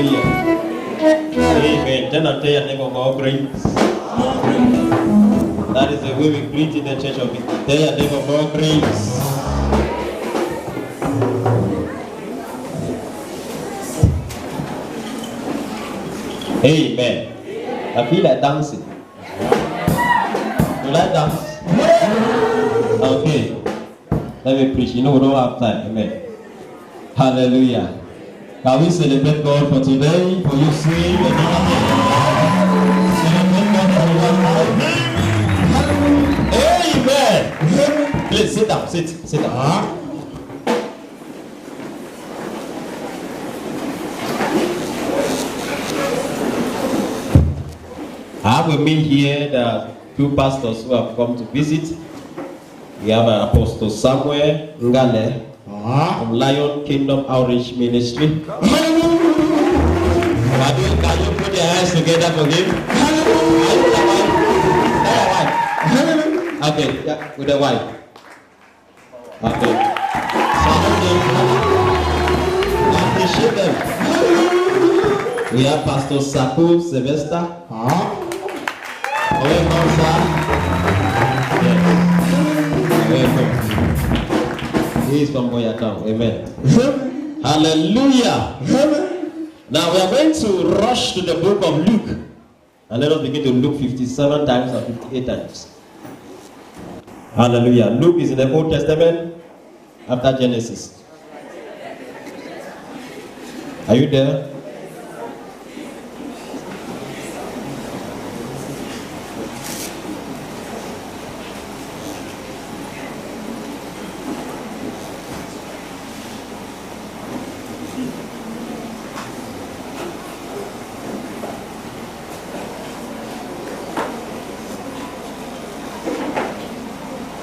Hallelujah. Amen. Then I'll tell your neighbor more grace. That is the way we greet in the church of it. Tell your neighbor more grace. Amen. I feel like dancing. You like dance? Okay. Let me preach. You know we don't have time. Amen. Hallelujah. Can we celebrate God for today? For you sing another day. Celebrate God for your life. Amen. Please sit down. Sit down. I have with me here the two pastors who have come to visit. We have Apostle Samuel Ngale from Lion Kingdom Outreach Ministry. Can you put your hands together for him? Okay, yeah, with the wife. Okay. Appreciate them. We have Pastor Saku Sylvester. Welcome, sir. Yes. Welcome. He is from Boyatown. Amen. Hallelujah. Now we are going to rush to the book of Luke. And let us begin to look 57 times or 58 times. Hallelujah. Luke is in the Old Testament after Genesis. Are you there?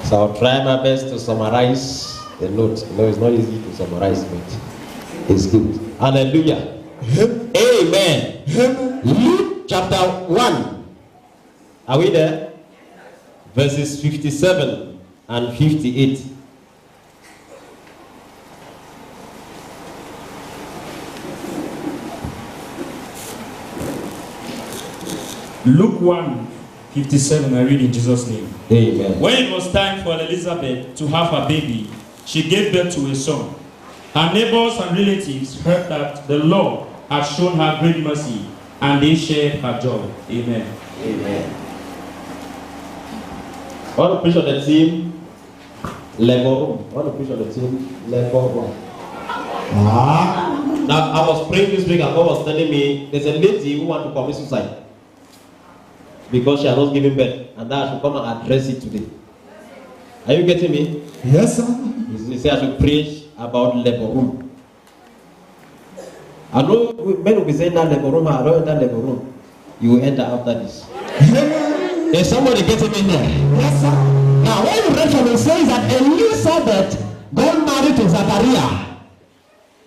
So I'll try my best to summarize the notes. No, it's not easy to summarize, but it's good. Hallelujah. Amen. Luke chapter 1. Are we there? Verses 57 and 58. Luke 1:57, I read in Jesus' name. Amen. When it was time for Elizabeth to have a baby, she gave birth to a son. Her neighbors and relatives heard that the Lord had shown her great mercy, and they shared her joy. Amen. Amen. I want to preach on the theme level. I want to preach on the theme level 1. Now I was praying this week and God was telling me there's a lady who wants to commit suicide because she has not given birth, and that I should come and address it today. Are you getting me? Yes, sir. He said I should preach about labor room. I know men will be saying that labor room, I don't enter labor room. You will enter after this. Is somebody getting me here? Yes, sir. Now, when you read from it, says that Elizabeth got married to Zachariah,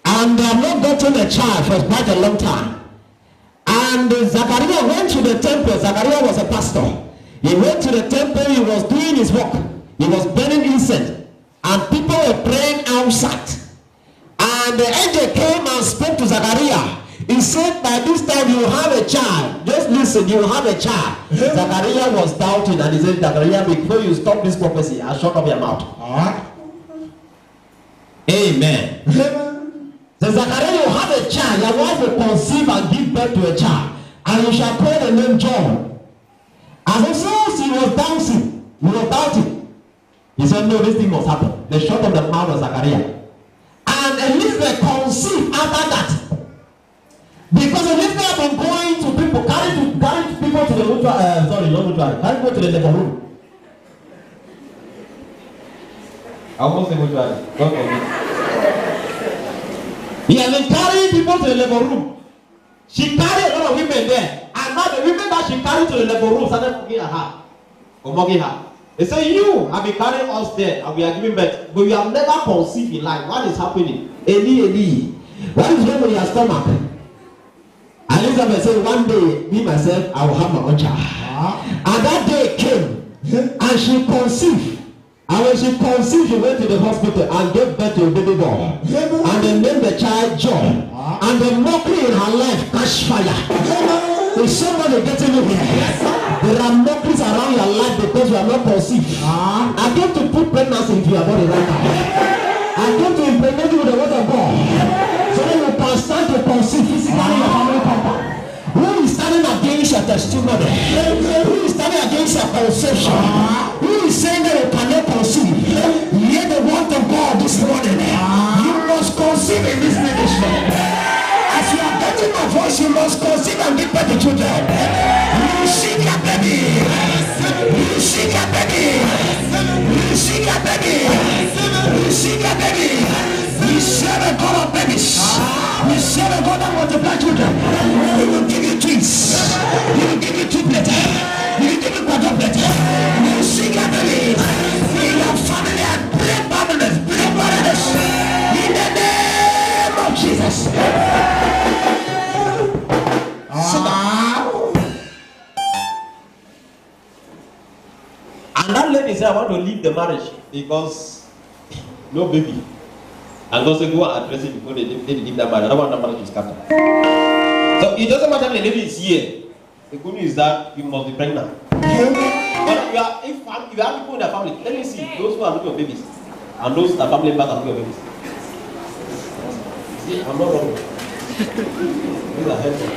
and they have not gotten a child for quite a long time. And Zachariah went to the temple. Zachariah was a pastor. He went to the temple. He was doing his work. He was burning incense, and people were praying outside. And the angel came and spoke to Zachariah. He said, by this time you will have a child. Just listen, you will have a child. Zachariah was doubting, and he said, Zachariah, before you stop this prophecy, I'll shut up your mouth. Amen. So Zachariah, you have a child. Your wife will conceive and give birth to a child, and you shall call the name John. As soon as he was dancing, he was doubting. He said, no, this thing must happen. They shut up the mouth of Zachariah. And Elizabeth conceived after that. Because Elizabeth had been going to people, carrying people to the carrying people to the labor room. I almost say mortuary. God forbid. He has been carrying people to the labor room. She carried a lot of women there. And now the women that she carried to the labor room started mocking her. Or mocking her. They say, you have been carrying us there and we are giving birth, but you have never conceived in life. What is happening? Eli, Eli. What is wrong with your stomach? Elizabeth said, one day, me myself, I will have my own child. And that day came, and she conceived. And when she conceived, she went to the hospital and gave birth to a baby boy. And they named the child John. And the mockery in her life catch fire. Is somebody getting me here? There are mockeries around your life because you are not conceived. I came to put pregnancy into your body right now. I came to impregnate you with the word of God. So that you can stand to conceive physically in your family compound. Who is standing against your testimony? Who is standing against your conception? Who is saying that you cannot conceive? Hear the word of God this morning. You must conceive in this ministry. As you are getting my voice, you must conceive and give birth to children. Receive your baby. Receive your baby. Receive your baby. Receive your baby. We serve a God of babies. We serve a God that multiply children. He will give you twins. He will give you triplets. He will give you quadruplets. You will see your baby in your family and bring families, bring marriages. In the name of Jesus. And that lady said, I want to leave the marriage because no baby. And God said, go and address it before they leave that marriage. I don't want that marriage to scatter. So it doesn't matter if the lady is here. The good news is that you must be pregnant. But if you have people in their family, let me see those who are looking for babies and those that family members are looking for babies. See, I'm not wrong. These are helpful.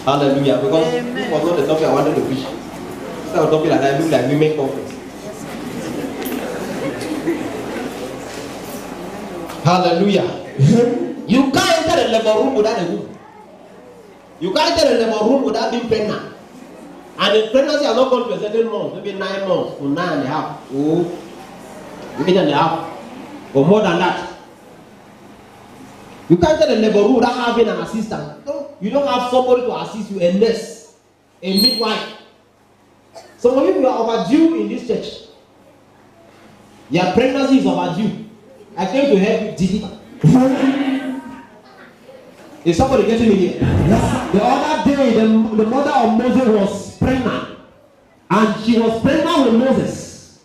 Hallelujah. Because this was not the topic I wanted to preach. Instead of talking like that, I look like women conference. Hallelujah. You can't enter the labor room without a womb. You can't enter the labor room without being pregnant. And the pregnancy has not gone to a certain month, maybe 9 months to 9.5. Oh, maybe 10.5. Or more than that. You can't enter the labor room without having an assistant. No, you don't have somebody to assist you, a nurse, a midwife. Some of you are overdue in this church. Your pregnancy is overdue. I came to help you deliver. Is somebody getting me here? Yes. The other day, the mother of Moses was pregnant. And she was pregnant with Moses.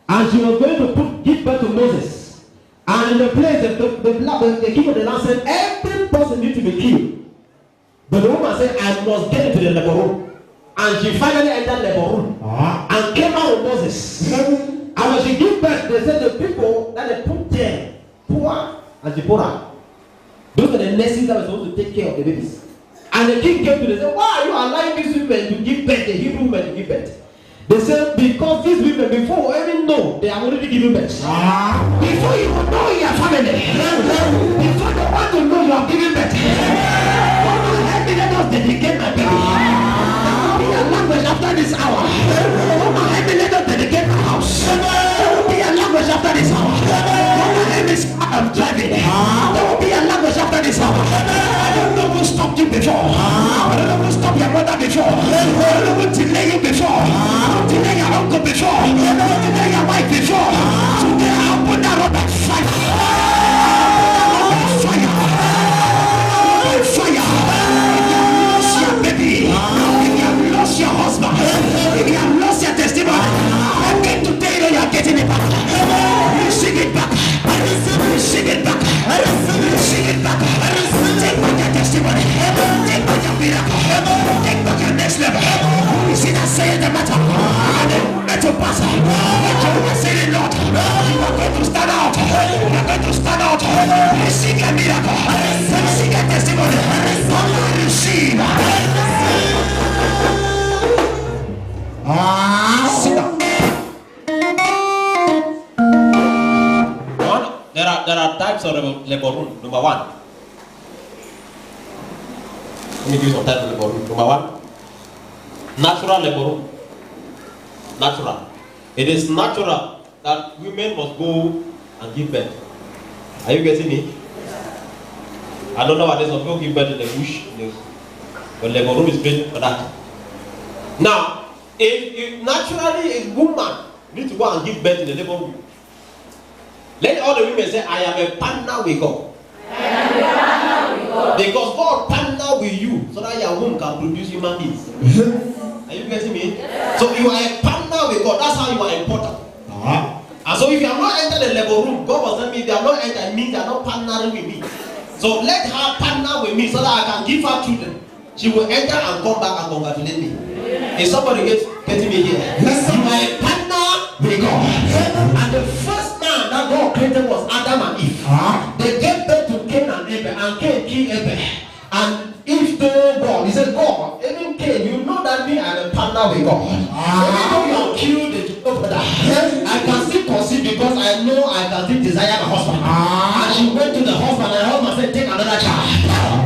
And she was going to give birth to Moses. And in the place, the king of the land said, every person needs to be killed. But the woman said, I must get into the labor room. And she finally entered the labor room. And came out with Moses. And when she gave birth, they said the people that they put there, poor and Zipporah, those are the nurses that were supposed to take care of the babies. And the king came to them and said, why are you allowing these women to give birth, the Hebrew women to give birth? They said, because these women, before we even know, they have already given birth. Before you know your family, before they want to know you have given birth, come on, help me, let us dedicate my baby. That will be a language after this hour. Come on, help me, let us dedicate my house. There will be a language after this hour. Come on, help me, I'm driving. There will be a language after this hour. I don't know who stopped you before. I don't know who stopped your brother before. I don't know who delayed you before. Delay your uncle before. Delay your wife before. Today I open that up by fire. Fire. Fire. If you have lost your baby, if you have lost your husband, if you have lost your testimony, I came to tell you you are getting it back. Receive it back. Receive it back. Receive it back. Take back your testimony. Take back your miracle. Take back your next level. You see that saying the matter. And the metal passer. Jehovah said it, Lord. You are going to stand out. You are going to stand out. Receive your miracle. Receive your testimony. Receive. Sit down. There are types of labor room. Number one. Let me give you some types of labor room. Number one. Natural labor room. Natural. It is natural that women must go and give birth. Are you getting me? I don't know what it is. Some people give birth in the bush. But labor room is built for that. Now, if naturally a woman needs to go and give birth in the labor room, let all the women say, I am a partner with God. Because God partner with you so that your womb can produce human beings. Are you getting me? So you are a partner with God. That's how you are important. And so if you have not entered the level room, God was telling me if you have not entered, it means you are not partnering with me. So let her partner with me so that I can give her children. She will enter and come back and congratulate me. Is somebody getting me here? Yes, you are a partner with God. And the first man that God created was Adam and Eve. They gave birth to Cain and Abel, and Cain killed Abel. And Eve told God, he said, God, even Cain, you know that me I am a partner with God. Even though you have killed the brother, I can still conceive because I know I can still desire my husband. And she went to the husband, and the husband said, take another child.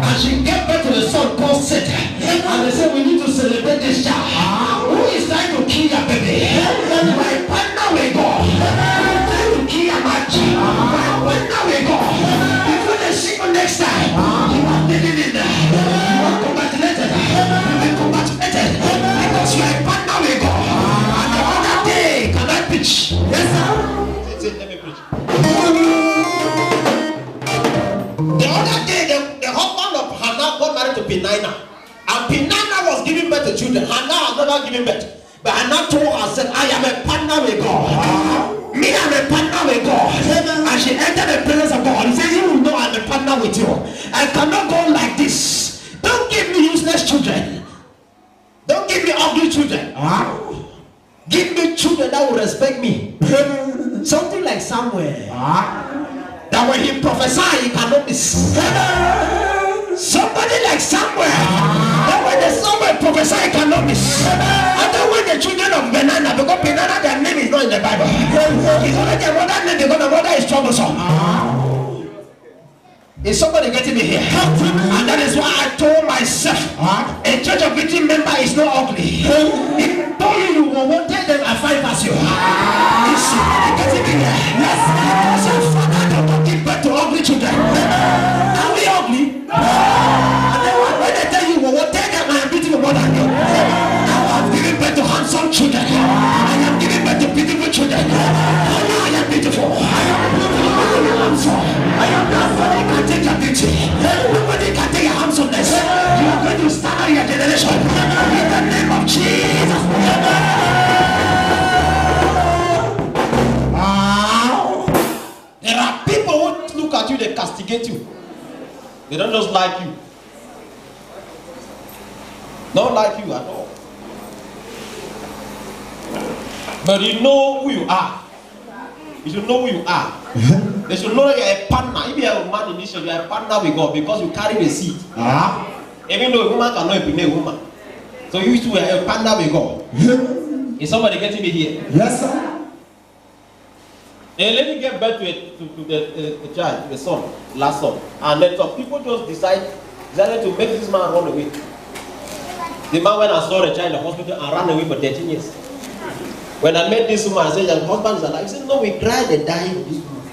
And she gave birth to the son called Seth. And they said, we need to celebrate this child. Who is trying to kill your baby? My partner with God. Trying to kill your match. My partner with God. Before they see you next time, you are living in there. You are congratulated. You are congratulated. Because you are a partner with God. And the other day, can I preach? Yes, sir. Let me preach. The other day, the husband of Hannah got married to Peninnah. And Peninnah was giving birth to children. Hannah has never given birth. But Hannah told herself, I am a partner with God. Me, I'm a partner with God. And she entered the presence of God. He says, you will know I'm a partner with you. I cannot go like this. Don't give me useless children. Don't give me ugly children. Give me children that will respect me. Something like Samuel. That when he prophesied, he cannot miss. Somebody like Samuel. That when the Samuel prophesied, he cannot miss. And then when the children of Benaiah, because Benaiah, their name is not in the Bible. It's only their mother name because the mother is troublesome. Is somebody getting me here? And that is why I told myself, a church of victim member is not ugly. If told you will one day them I fight past you. Is somebody getting me here? Yes. So Father, don't give birth to ugly children. Are we ugly? And then when they tell you one day them I am beautiful more than you. Now I am giving birth to handsome children. I am giving birth to beautiful children. I am beautiful. I am handsome. I am nobody can take your beauty. Nobody can take your handsomeness. You are going to start your generation in the name of Jesus. There are people who look at you, they castigate you. They don't just like you. Don't like you at all. But you know who you are. You should know who you are. They should know that you are a partner. If you are a man in this church, you are a partner with God because you carry the seed. Even though a woman cannot impregnate a woman. So you two are a partner with God. Is somebody getting me here? Yes, sir. A lady gave birth to the child, the son, last son. And then some people just decided to make this man run away. The man went and saw the child in the hospital and ran away for 13 years. When I met this woman, I said, your husband is alive. He said, no, we cried the dying of this woman.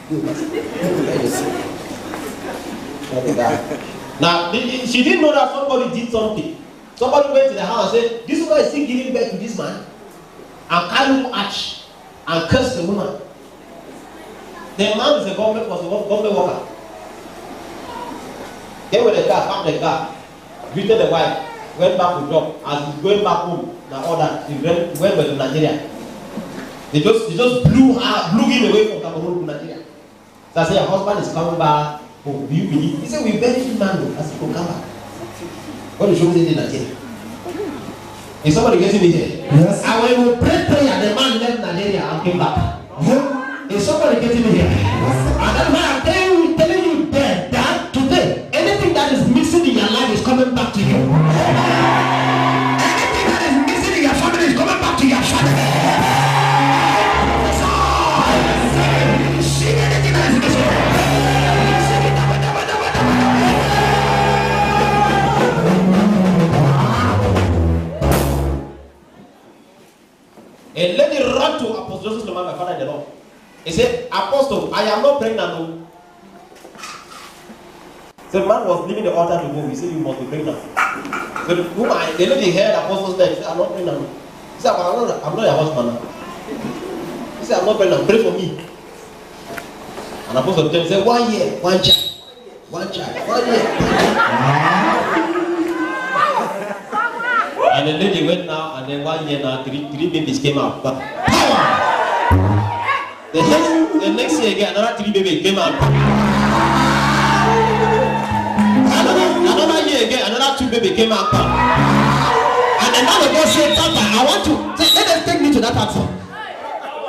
Now, she didn't know that somebody did something. Somebody went to the house and said, this woman is still giving birth to this man. And carried arch and cursed the woman. The man is a government worker. Came with the car, parked the car, greeted the wife, went back to job. As he's going back home, now all that, he went to Nigeria. They just blew him away from Cameroon to Nigeria. So I said, your husband is coming back home. Do you believe? He said, we buried him, man. I said, come back. What is wrong with Nigeria? Is somebody getting me here? Yes. And when we prayed prayer, the man left Nigeria and came back. Is somebody getting me here? And that's why I'm telling you that today, anything that is missing in your life is coming back to you. Anything that is missing in your family is coming back to your family. See anything that is missing. A lady ran to Apostle Joseph, my father in the Lord. He said, Apostle, I am not pregnant. No. So the man was leaving the altar to go. He said, you must be pregnant. So the lady heard Apostle's name. He said, I'm not pregnant. He said, I'm not your husband. He said, I'm not pregnant. Pray for me. And Apostle said, 1 year, 1 child. 1 child. 1 year. And the lady went now and then 1 year now, three babies came out. Power. The next year again, another 3 babies came out. Another year again, another 2 babies came out. And then now the God said, Papa, I want to let us take me to that platform.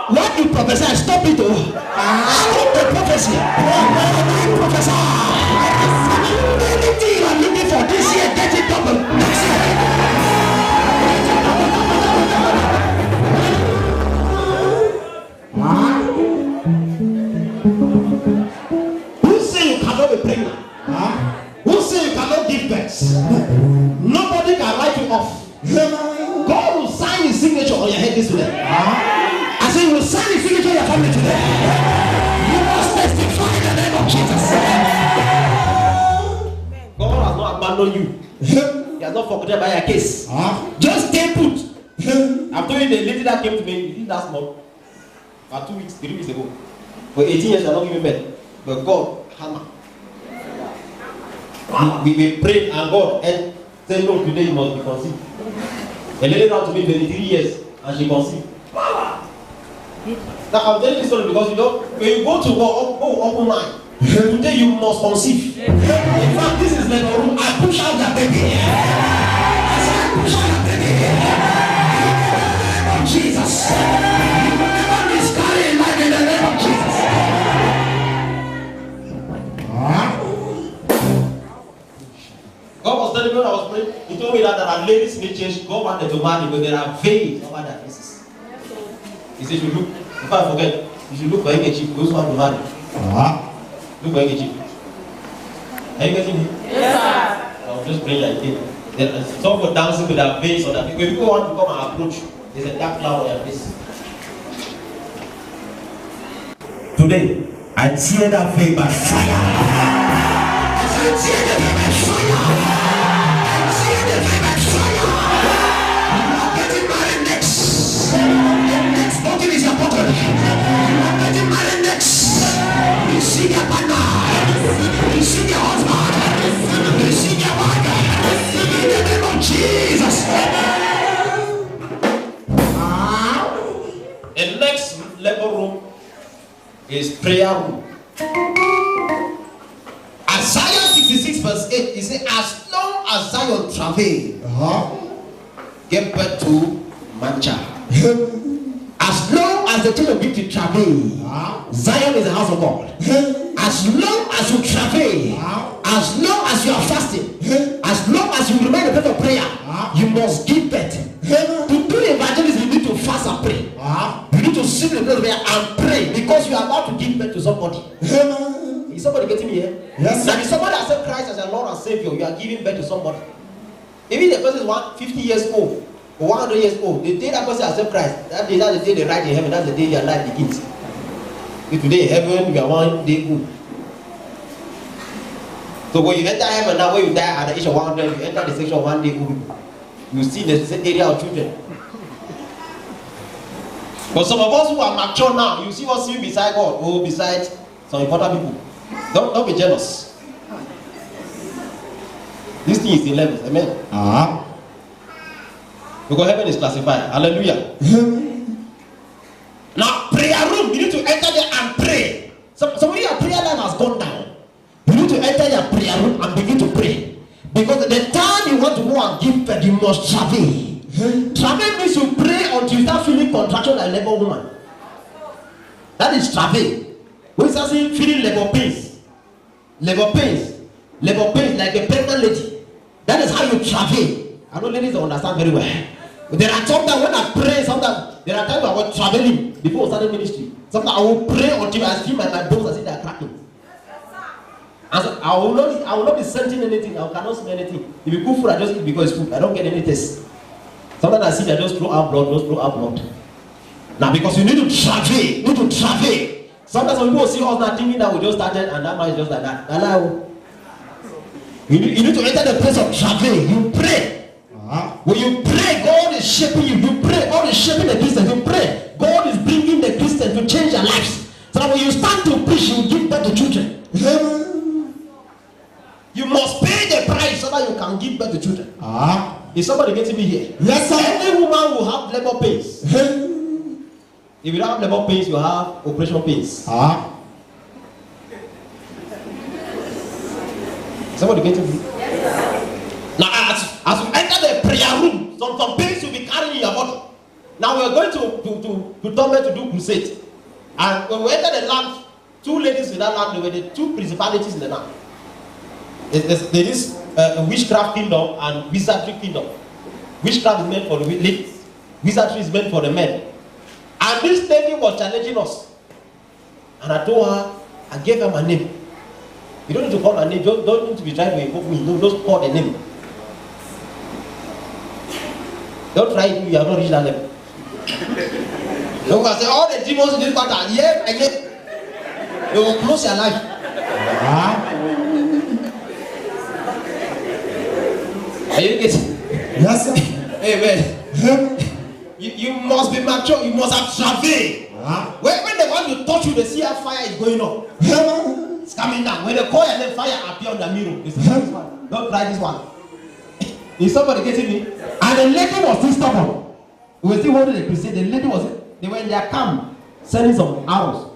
What you prophesy, stop it. Stop the prophecy. Prophesy. Anything you are looking for this year, get it double. Next year. Who say you cannot be pregnant? Who say you cannot give birth? Nobody can write you off. God will sign his signature on your head this way. I say, you will sign his signature on your family today. You must testify in the name of Jesus. God has not abandoned you. He has not forgotten about your case. Just stay put. I'm telling you, the lady that came to me last month, about 2 weeks, 3 weeks ago, for 18 years, I don't give birth. But God, hammer. We prayed and God and said, no, today you must be conceived. A lady ran to me 23 years and she conceived. Now I'm telling you this story because you know, when you go to war, open mind. Today you must conceive. In fact, this is like a room. I push out that baby. I said, I push out that baby. In the name of Jesus. You will never miscarry in life in the name of Jesus. God was telling me when I was praying, he told me that there are ladies in the church, God wanted to marry, but there are veils over their faces. He said, you look, if I forget, you should look for handkerchief, those who want to marry. Look for handkerchief. Are you getting me? Yes, sir. I was just praying like this. Some were dancing with their face on their face. When people want to come and approach, there's a dark cloud on their face. Today, I tear that veil by fire. I tear the veil by fire. I tear the veil by fire. You are getting married next. Next bottle is your bottle. You are getting married next. You see your partner. You see your husband. You see your wife. In the name of Jesus. The next level room is prayer room. Isaiah 66 verse 8, he said, as long as Zion travail, get back to Mancha. As long as the children of victory travail, Zion is the house of God. As long as you travail, as long as you are fasting, as long as you remain in the place of prayer, you must give birth. To do evangelism, you need to fast and pray. You need to sit in the place of prayer and pray because you are about to give birth to somebody. Is somebody getting me here? Yes. Now, if somebody accept Christ as your Lord and Savior, you are giving birth to somebody. Even the person is 150 years old or 100 years old, the day that person accept Christ, that's the day they write in heaven, that's the day your life begins. If today in heaven, you are 1 day old. So when you enter heaven, now when you die at the age of 100, you enter the section of 1 day old. You see the area of children. But some of us who are mature now, you see what's you beside God or beside some important people. Don't be jealous. This thing is in levels, amen. Because heaven is classified. Hallelujah. Now, prayer room, you need to enter there and pray. Some of your prayer life has gone down. You need to enter your prayer room and begin to pray. Because the time you want to go and give birth, you must travel. Travel means you pray until you start feeling contraction like a labor woman. That is travel. When you start feeling labor pains like a pregnant lady, that is how you travel. I know ladies don't understand very well. But there are times that when I pray, sometimes there are times I was traveling before I started ministry. Sometimes I will pray until I see my bones as if they are cracking. And so I will not be sensing anything. I cannot smell anything. If you cook food, I just eat because it's food. I don't get any taste. Sometimes I see that just throw out blood, Now because you need to travel. Sometimes when people see us now thinking that we just started and that man is just like that. Hello. You need to enter the place of travel. You pray. When you pray, God is shaping you. You pray, God is shaping the Christians. You pray, God is bringing the Christians to change their lives. So that when you start to preach, you give birth to children. You must pay the price so that you can give birth to children. Is somebody getting me here? Yes, sir. Any woman will have labor pains. If you don't have labor pains, you have operation pains. Somebody getting me? Now, as you enter the prayer room, some pains will be carrying in your body. Now we are going to Tome to do crusade. And when we enter the land, 2 ladies in that land, there were the 2 principalities in the land. There is witchcraft kingdom and wizardry kingdom. Witchcraft is meant for the ladies. Wizardry is meant for the men. And this lady was challenging us. And I told her, I gave her my name. You don't need to call my name. Don't need to be trying to invoke me. Don't just call the name. Don't try it if you have not reached that level. Don't go and say, all the demons in this matter, yeah, my name. They will close your life. Are you getting? Yes, sir. Amen. You must be mature. You must have travailed. When they want to touch you, they see how fire is going up. It's coming down. When they call your name, fire appear on the mirror. They say, this one. Don't try this one. Is somebody getting me? And the lady was still stubborn. We were still holding the crusade. The lady was, they were in their camp, sending some arrows.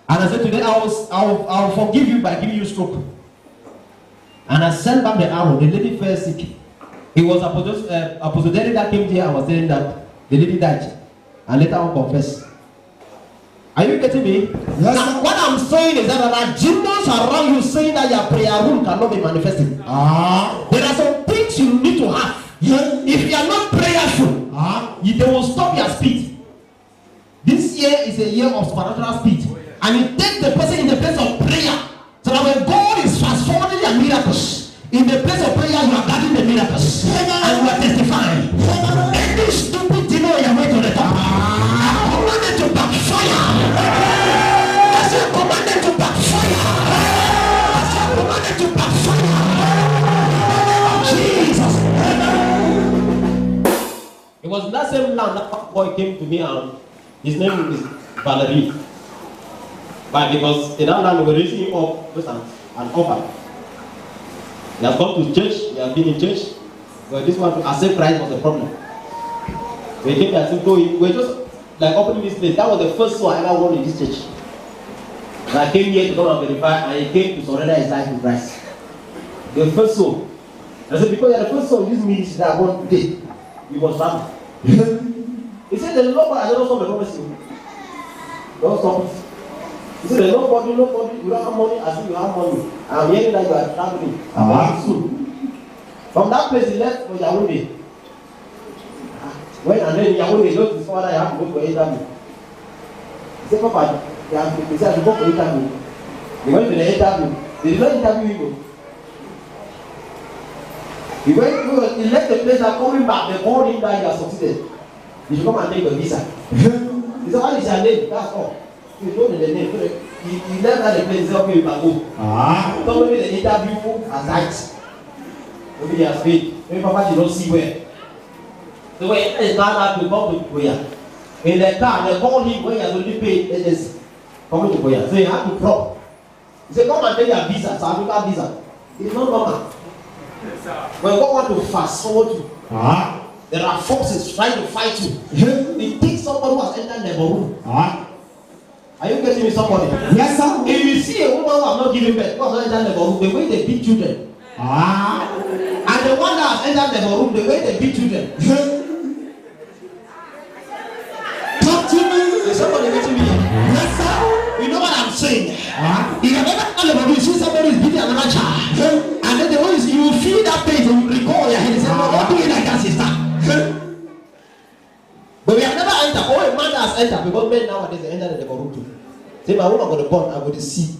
And I said, today I will forgive you by giving you stroke. And I sent back the arrow. The lady fell sick. It was Apostle Derek that came here and was saying that the lady died. And later on confessed. Are you getting me? Yes, now, what I'm saying is that there are demons around you saying that your prayer room cannot be manifesting. There are some things you need to have. If you are not prayerful, they will stop your speed. This year is a year of supernatural speed. And you take the person in the place of prayer. So that when God is fast forwarding your miracles, in the place of prayer, you are guarding the miracles. And you are testifying. Any stupid demon on your way to the top, I command it to backfire. I said, command it to backfire. I said, command it to backfire. Jesus. It was in that same land that boy came to me and his name is Valerie. Why? Because in that land we were raising him up with an offer. He has gone to church, he has been in church, but this one to accept Christ was a problem. We came there to go, we were just like opening this place. That was the first soul I ever won in this church. And I came here to come and verify, and he came to surrender his life to Christ. The first soul. I said, because you are the first soul in this ministry that I won today, you must travel. He said, the Lord, I don't know what the promise you. Don't stop it. He said, nobody, you don't have money as if you have money. I'm hearing that you are traveling. Soon. From that place, he left for Yaoundé. When and then Yaoundé, he knows his father, you have to go for interview. He said, Papa, he said, I should go for interview. He went to the interview. They did not interview him. He left the place and coming back, they called him that he has succeeded. You should come and take the visa. He said, what is your name? That's all. You know the name. He left at the place, he said, okay, you can go. So maybe the interview has died. Maybe he has failed. Maybe Papa did not see where. So when he is now to come to prayer. In the car, they called him when he has already paid agency. Coming to prayer. So he had to drop. He said, come and take your visa, South Africa visa. It's not normal. When God wants to fast forward you, there are forces trying to fight you. It takes somebody who has entered the room. Are you getting me, somebody? Yes, sir. If you see a woman who has not given birth, who has not entered the room, the way they beat children. And the one that has entered the room, the way they beat children. Talk to me. Is somebody getting me? Yes, sir. You know what I'm saying? If you have ever thought about it, you see somebody is beating another child. And then the way you feel that pain, you recall your head and say, no, don't do it like that, sister. But we have never entered. Oh, a man that has entered. Because men nowadays they enter the room too. Say, my woman got the born, I got the see.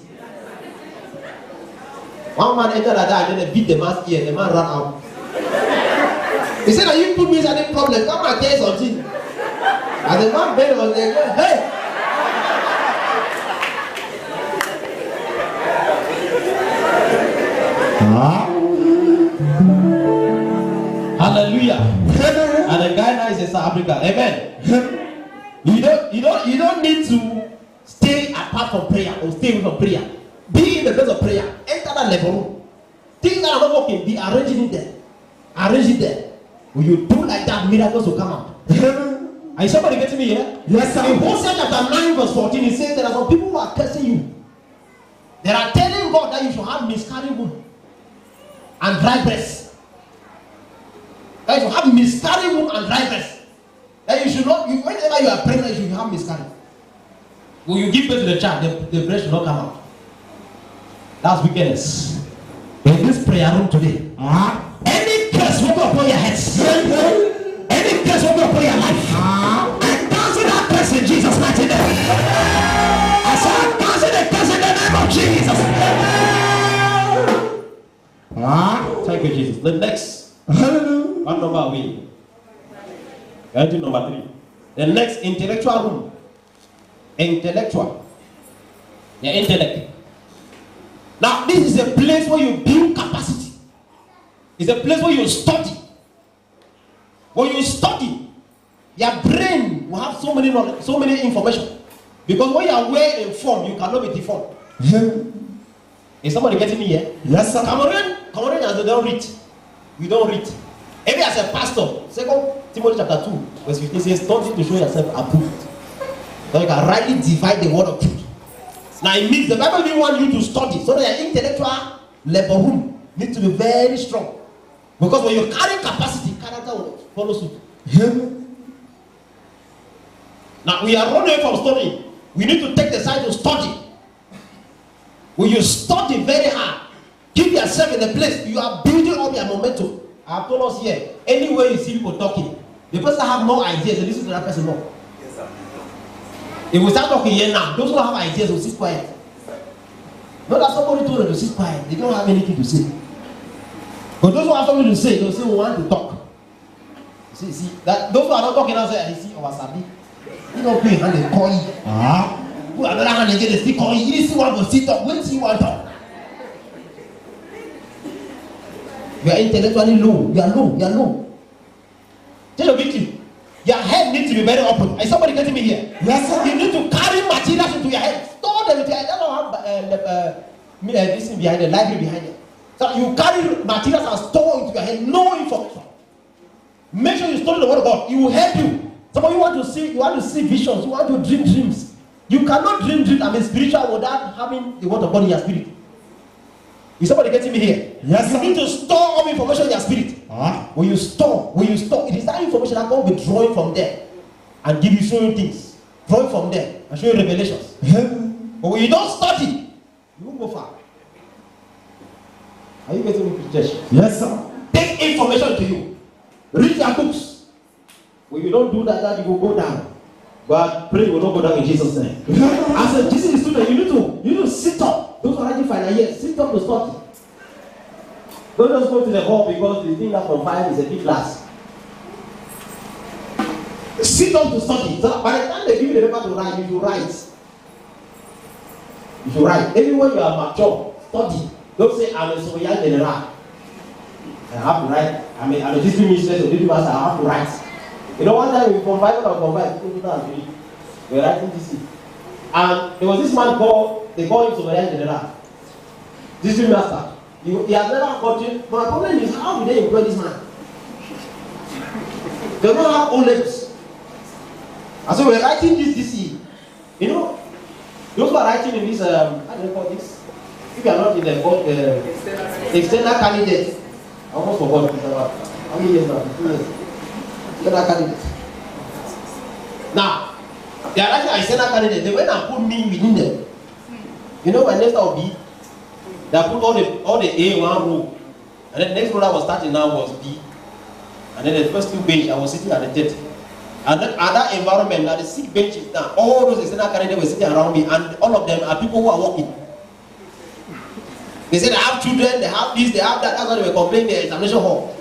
One man entered like that and then they beat the man's ear. The man ran out. He said, "Are you put me in any problem? Come and tell something." And the man bent on there, hey! Hallelujah. And the guy now is in South Africa. Amen. You don't need to stay apart from prayer or stay away from prayer. Be in the place of prayer. Enter that level room. Things that are not working, be arranging it there. Arrange it there. When you do like that, miracles will come out. Are somebody getting me here? Yes, sir. In Hosea chapter 9 verse 14, it says there are some people who are cursing you. They are telling God that you should have miscarried womb and dry breasts. That you should have miscarried womb and dry breasts. That you should not, whenever you are pregnant, you should have miscarried. When you give birth to the child, the breast will not come out. That's wickedness. In this prayer room today, any curse will go upon your heads. Any curse will go upon your life. I cancel that curse in Jesus' mighty name. I said, I cancel the curse in the name of Jesus. Thank you, Jesus. The next, what number are we? Going to number 3. The next, intellectual room. Intellectual. The intellect. Now, this is a place where you build capacity. It's a place where you study. When you study, your brain will have so many knowledge, so many information. Because when you are well informed, you cannot be deformed. Is somebody getting me here? Yes, sir. Cameroonians, they don't read. We don't read. Even as a pastor, 2 Timothy chapter 2, verse 15 says, study to show yourself approved. So you can rightly divide the word of truth. Now it means the Bible didn't want you to study, so that your intellectual level needs to be very strong. Because when you carry capacity, character will follow suit. Now we are running from studying. We need to take the side to study. When you study very hard, keep yourself in a place, you are building up your momentum. I have told us here, anywhere you see people talking, the person have more ideas, they listen to that person more. If we start talking here now, those who have ideas will sit quiet. Not that somebody told them to sit quiet, they don't have anything to say. But those who have something to say, they'll say we want to talk. See, that those who are not talking now say, I see our sabi. You don't pay hand they call you. Who another hand again they still call you. You see one go sit up, when see one talk. You are intellectually low. You are low. Tell your victim. Your head needs to be very open. Is somebody getting me here? Yes, sir. You need to carry materials into your head. Store them into your head. I don't have this thing behind the library behind it. So you carry materials and store into your head. No information. Make sure you study the word of God. It will help you. Some of you want to see visions. You want to dream dreams. You cannot dream dreams. I mean spiritual without having the word of God in your spirit. Is somebody getting me here? Yes, sir. You need to store all information in your spirit. When you store, it is that information that God will be drawing from there and give you showing things. Drawing from there and showing revelations. But when you don't study, you won't go far. Are you getting me, church? Yes, sir. Take information to you. Read your books. When you don't do that, you will go down. But pray will not go down in Jesus' name. As a GCD student, you need to sit up. Those who are writing final years, sit up to study. Don't just go to the hall because you think that from 5 is a big class. Sit up to study. So by the time they give you the paper to write, you should write. You should write. Everywhere you are mature, study. Don't say I'm a Soyan general. I have to write. I'm a district minister, so district master, I have to write. You know, one time we combined, we were writing this. And there was this man they call him Soyan general. District master. He has never gotten. My problem is, how do they employ this man? They don't have own legs. And so we're writing this DC. You know, those who are writing in this, how do you call this? If you are not in the external candidate, I almost forgot. How many years now? 2 years. External candidate. Now, they are writing an external candidate. They went and put me within them. You know, my next will be. They put all the A in one row. And then the next row that was starting now was B. And then the first 2 benches, I was sitting at the third. And then at that environment, at the 6 benches now, all those external candidates were sitting around me, and all of them are people who are working. They said they have children, they have this, they have that. That's why they were complaining in the examination hall.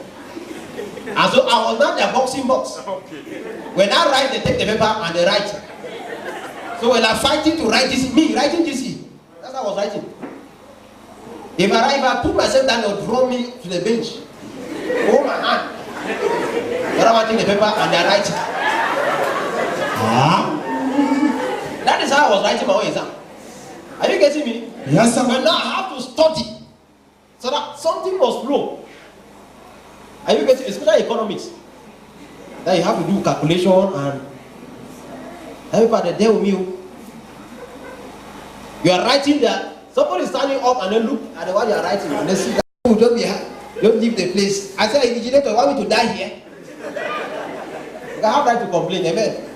And so I was not their boxing box. When I write, they take the paper and they write. So when I'm fighting to write this, me writing this, that's how I was writing. If I put myself down, they'll draw me to the bench. Hold my hand. They're writing the paper and they're writing. That is how I was writing my own exam. Are you getting me? Yes, sir. But now I have to study so that something must flow. Are you getting, especially economics? Then you have to do calculation and everybody there with you. You are writing there. Somebody is standing up and then look at the one you are writing and they see that you don't leave the place. I said, invigilator, you want me to die here? I have right to complain, amen.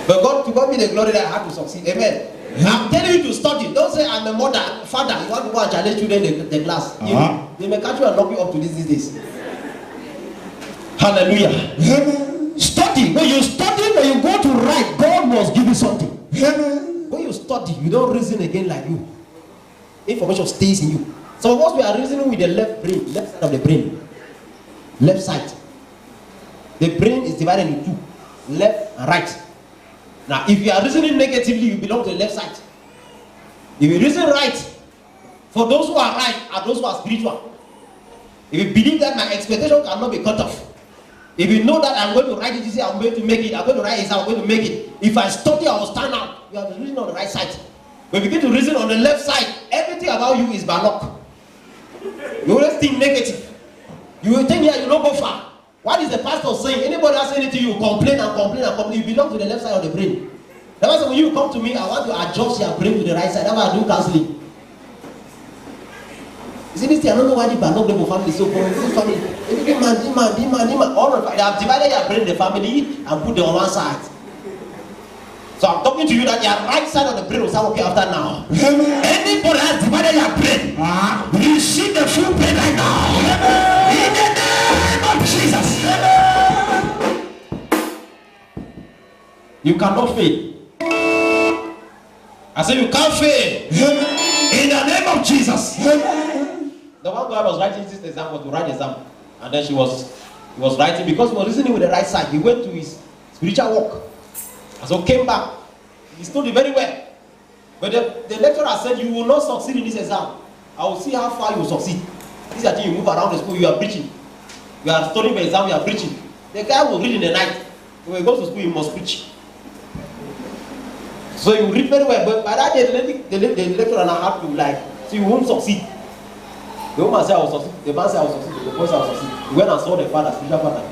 But God, to God be the glory that I have to succeed, amen. I'm telling you to study. Don't say I'm a mother, father. You want to go and challenge children in the class. They may catch you and lock you up to these days. Hallelujah. Study. When you study, when you go to write, God must give you something. When you study, you don't reason again like you. Information stays in you. Some of us, we are reasoning with the left brain, left side of the brain. Left side. The brain is divided into two, left and right. Now, if you are reasoning negatively, you belong to the left side. If you reason right, for those who are right are those who are spiritual. If you believe that my expectation cannot be cut off, if you know that I'm going to write it, you say I'm going to make it, I'm going to write it, I'm going to make it. If I study, I will stand out. You have to reason on the right side. When you begin to reason on the left side, everything about you is balok. You always think negative. You will think here, you don't go far. What is the pastor saying? Anybody else saying anything, you complain and complain and complain. You belong to the left side of the brain. That's why when you come to me, I want to adjust your brain to the right side. That's why I do counseling. You see this thing, I don't know why the balok level family is so common. This family, demand. All of they have divided your brain in the family and put them on one side. So I'm talking to you that your right side of the brain will start working after now. Anybody has divided your brain, receive the full brain right now. In the name of Jesus. You cannot fail. I said you can't fail. In the name of Jesus. The one guy was writing this exam was to write exam, and then he was writing because he was listening with the right side. He went to his spiritual walk, and so came back. He studied very well, but the lecturer said, "You will not succeed in this exam. I will see how far you will succeed. This is the thing you move around the school. You are preaching. You are studying the exam. You are preaching. The guy will read in the night. When he goes to school, he must preach. So you read very well, but by that day, the lecturer now had to so you won't succeed." The woman said I will succeed. The man said I will succeed. The boy said I will succeed. He went and saw the father, spiritual father.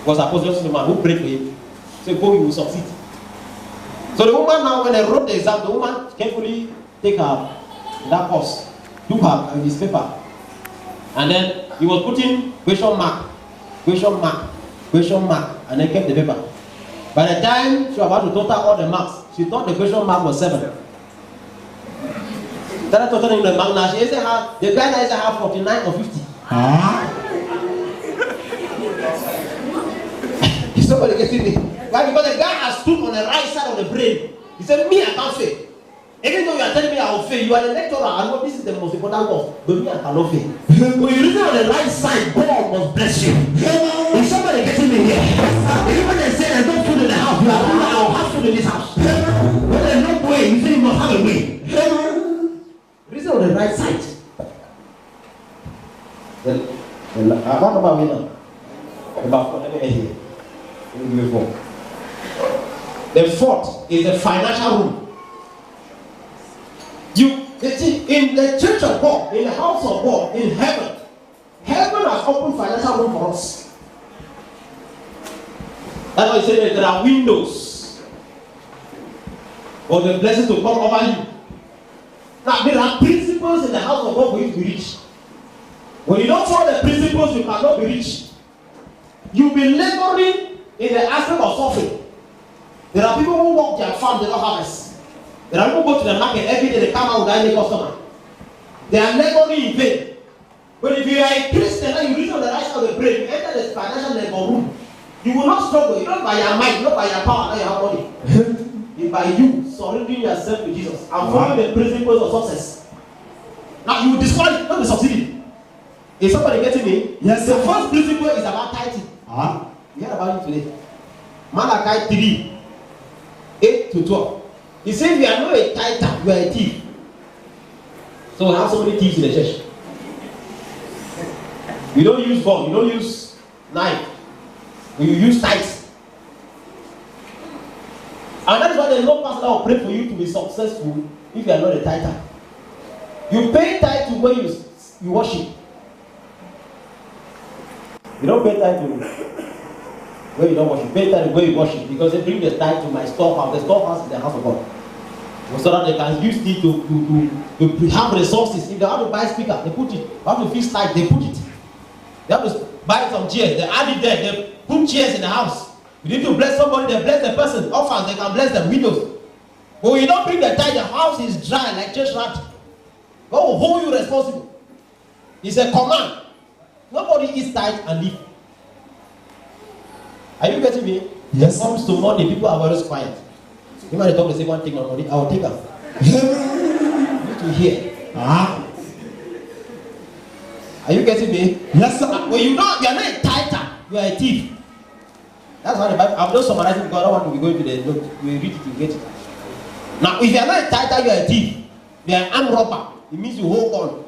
Was supposed to the man who prayed for him. So go, you will succeed. So the woman now, when they wrote the exam, the woman carefully take her that course, took her his paper, and then he was putting question mark, and then kept the paper. By the time she was about to total all the marks, she thought the question mark was 7. That totaling the mark now, she said the guy now said 49 or 50. Somebody getting me? Why? Because the guy has stood on the right side of the brain. He said, "Me, I can't fail. Even though you are telling me I will fail, you are the lecturer. I know this is the most important one, but me, I cannot fail." When you listen on the right side, God must bless you. Is somebody getting me here? Even when they say there's no food in the house, you are like, "I will have food in this house." When there's no way, you say you must have a way. Listen on the right side. What about me now? About 4. Let me hear. The fourth is the financial room. You see, in the church of God, in the house of God, in heaven has opened financial room for us. That's why he said that there are windows for the blessings to come over you. Now, there are principles in the house of God for you to reach. When you don't follow the principles, you cannot be rich. You'll be laboring in the aspect of suffering. There are people who work their farm, they don't harvest. There are people who go to the market every day, they come out without any customer. They are laboring in vain. But if you are a Christian and you reach on the right side of the brain, you enter the financial labor room, you will not struggle. Not by your mind, not by your power, not your money. It's by you surrendering yourself to Jesus and following the principles of success. Now you will discover not the succeeding. Is somebody getting me? Yes. The first principle is about tithing. We heard about it today. Malachi 3, 8 to 12. He says, "You are not a tither, you are a thief." So we have so many thieves in the church. You don't use gun, you don't use knife. You use tithes. And that is why there is no pastor that will pray for you to be successful if you are not a tither. You pay tithe to when you worship. You don't pay tithe to Where you don't worship, pay tithe where you worship, because they bring the tithe to my storehouse. The storehouse is the house of God. So that they can use it to have resources. If they have to buy speaker, they put it. If they have to fix light, they put it. They have to buy some chairs, they add it there, they put chairs in the house. You need to bless somebody, they bless the person. Orphans, they can bless them, widows. But when you don't bring the tithe, the house is dry like church rat. God will hold you responsible. It's a command. Nobody eats tithe and leave. Are you getting me? Yes. When it comes to money, people are very quiet. You might talk to say one thing on money, I will take them. You need to hear. Are you getting me? Yes, sir. When you are not a tither, you are a thief. That's how the Bible. I'm just summarizing because I don't want to be going to the note. You read it, you get it. Now, if you are not a tither, you are a thief. You are an armed robber. It means you hold on.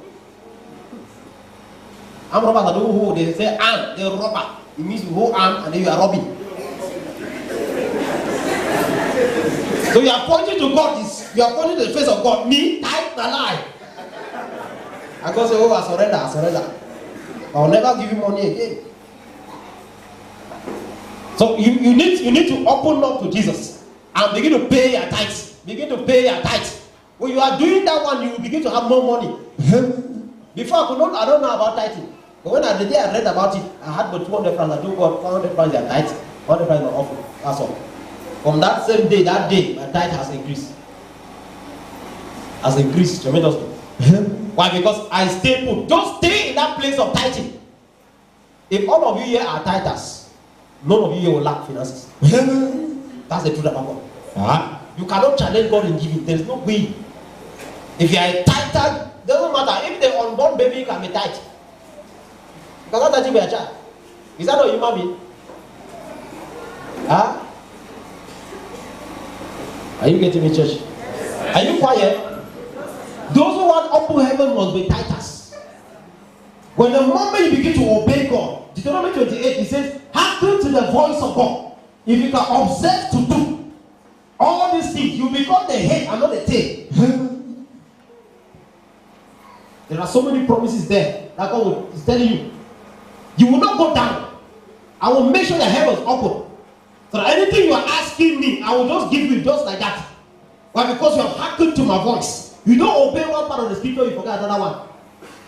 Armed robbers are those who they say arm, they robber. It means you hold arm and then you are robbing. So you are pointing to God. You are pointing to the face of God. Me, tithe the lie. I go say, oh, I surrender. I will never give you money again. So you need to open up to Jesus and begin to pay your tithes. Begin to pay your tithes. When you are doing that one, you will begin to have more money. Before I don't know about tithing. But when the day I read about it, I had but 200 francs. I told God 100 francs their tithes, 100 francs my offering. That's all. From that same day, my tithe has increased. Has increased tremendously. Why? Because I stay put. Don't stay in that place of tithing. If all of you here are tithers, none of you here will lack finances. That's the truth about God. You cannot challenge God in giving. There is no way. If you are a tither, doesn't matter. If the unborn baby can be tithe, you cannot tithe by a child. Is that not a human being? Are you getting me, church? Are you quiet? Those who want open heaven must be tithers. When the moment you begin to obey God, Deuteronomy 28, he says, hearken to the voice of God. If you can observe to do all these things, you become the head and not the tail. There are so many promises there that God is telling you. You will not go down. I will make sure the heavens open. So that anything you are asking me, I will just give you just like that. Why? Because you have hearkened to my voice. You don't obey one part of the scripture, you forget another one.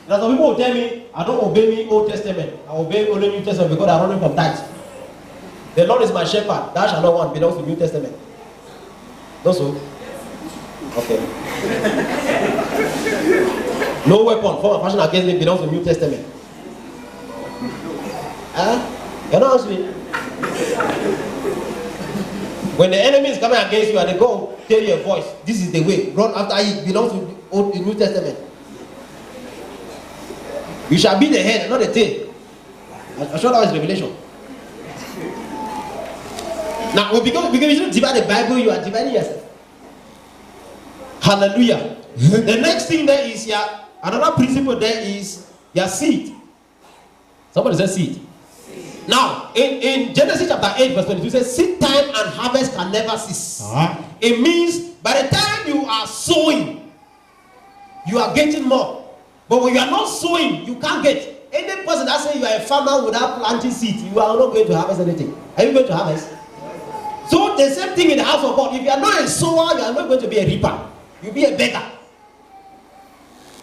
There are some people who tell me, I don't obey me Old Testament. I obey only New Testament because I am running from tithes. The Lord is my shepherd. Thou shalt not want belongs to New Testament. Not so? Okay. No weapon formed or fashioned against me belongs to New Testament. You're not answering. When the enemy is coming against you and they go tell you a voice, this is the way, run after it, belongs to the New Testament. You shall be the head, not the tail. I'm sure that was Revelation. Now, because you don't divide the Bible, you are dividing yourself. Hallelujah. The next thing there is another principle there is your seed. Somebody says seed. Now, in Genesis chapter 8, verse 22, it says, seed time and harvest can never cease. It means by the time you are sowing, you are getting more. But when you are not sowing, you can't get. Any person that says you are a farmer without planting seed, you are not going to harvest anything. Are you going to harvest? So the same thing in the house of God. If you are not a sower, you are not going to be a reaper. You'll be a beggar.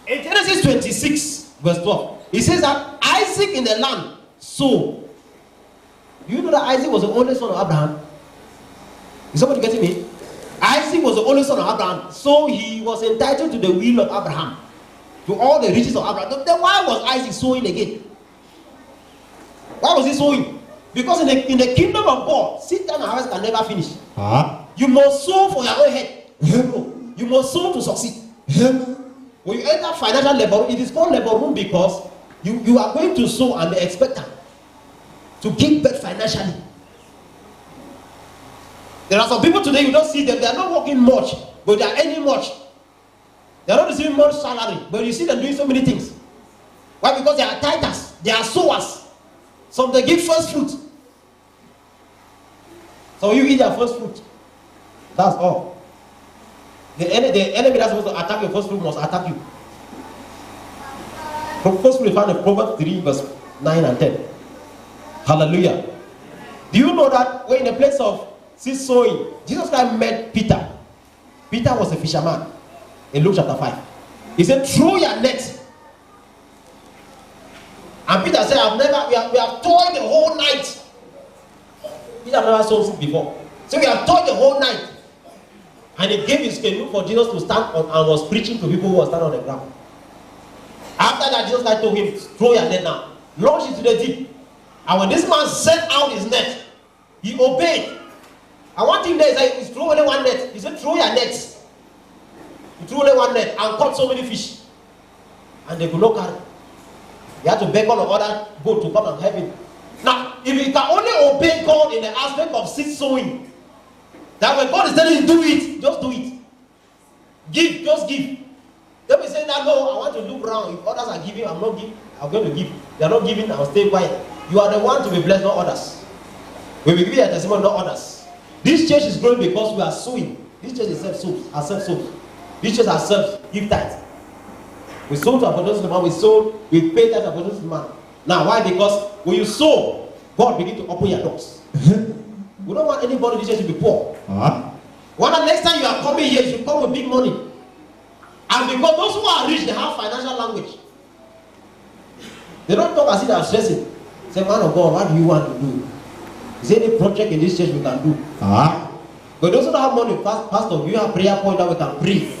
In Genesis 26, verse 12, it says that Isaac in the land sowed. Do you know that Isaac was the only son of Abraham? Is somebody getting me? Isaac was the only son of Abraham, so he was entitled to the will of Abraham, to all the riches of Abraham. Then why was Isaac sowing again? Why was he sowing? Because in the kingdom of God, seed time and harvest can never finish. You must sow for your own head. You must sow to succeed. When you enter financial labor, it is called labor room because you are going to sow and be expectant to give birth financially. There are some people today, you don't see them, they are not working much, but they are earning much. They are not receiving much salary, but you see them doing so many things. Why? Because they are tithers, they are sowers. Some they give first fruit. So you eat their first fruit. That's all. The enemy that's supposed to attack your first fruit must attack you. First fruit we found in Proverbs 3 verse 9 and 10. Hallelujah. Do you know that when in the place of seed sowing, Jesus Christ met Peter? Peter was a fisherman in Luke chapter 5. He said, throw your net. And Peter said, we have toiled the whole night. Peter have never sown seed before. So we have toiled the whole night. And he gave his canoe for Jesus to stand on and was preaching to people who were standing on the ground. After that, Jesus Christ told him, throw your net now. Launch into the deep. And when this man set out his net, he obeyed. And one thing there is that he threw only one net. He said, throw your nets. He threw only one net and caught so many fish. And they could not carry. He had to beg on another boat to come and help him. Now, if you can only obey God in the aspect of seed sowing, that when God is telling you do it, just do it. Give, just give. Don't be saying that, no, I want to look around. If others are giving, I'm not giving. I'm going to give. They are not giving, I'll stay quiet. You are the one to be blessed, not others. We will give you a testimony, not others. This church is growing because we are sowing. This church is self-sold. This church has self-give tithe. We sold to our production man, we paid that to our production man. Now, why? Because when you sow, God begin to open your doors. We don't want anybody in this church to be poor. One next time you are coming here, you should come with big money. And because those who are rich, they have financial language. They don't talk as if they are stressing. Say, man of God, what do you want to do? Is there any project in this church we can do? But those who don't have money, Pastor, do you have prayer point that we can pray?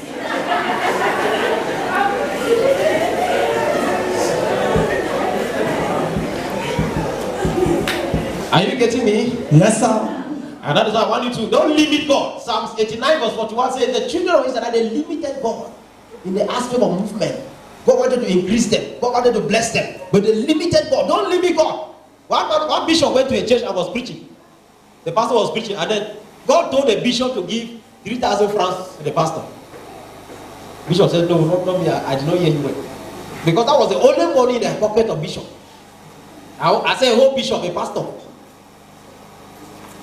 Are you getting me? Yes, sir. And that is why I want you to don't limit God. Psalms 89 verse 41 says the children of Israel, they limited God in the aspect of movement. God wanted to increase them. God wanted to bless them. But they limited God. Don't limit God. One bishop went to a church and was preaching. The pastor was preaching, and then God told the bishop to give 3,000 francs to the pastor. Bishop said, no, not me. I did not hear you well. Because that was the only money in the pocket of bishop. I said, whole bishop, a pastor.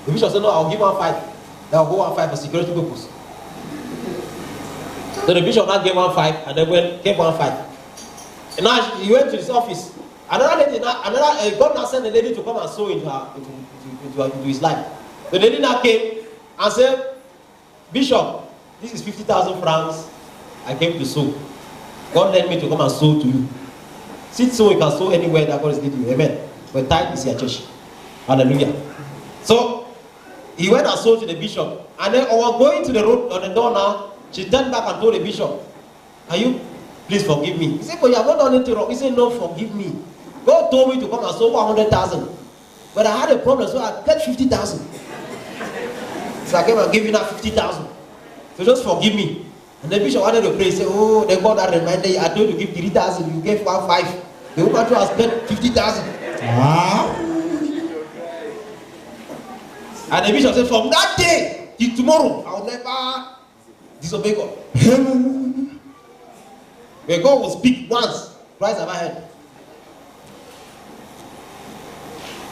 The bishop said, no, I'll give 1,500. Then I'll go 1,500 for security purpose. So the bishop now gave 1,500 and then gave 1,500. And now he went to his office. Another lady, God now sent the lady to come and sow into his life. The lady now came and said, Bishop, this is 50,000 francs. I came to sow. God led me to come and sow to you. Seed sow, you can sow anywhere that God is leading you. Amen. But tithe is your church. Hallelujah. So he went and sold to the bishop. And then on going to the road on the door now, she turned back and told the bishop, "Can you please forgive me?" He said, "But you have not done anything wrong." He said, "No, forgive me. God told me to come and sow 100,000. But I had a problem, so I got 50,000. So I came and gave you that 50,000. So just forgive me." And the bishop wanted to pray. He said, "Oh, the God that reminded you, I told you to give 3,000. You gave 1,500. The woman too has spent 50,000. And the bishop said, "From that day till tomorrow, I will never disobey God." Where God will speak once, twice have I heard.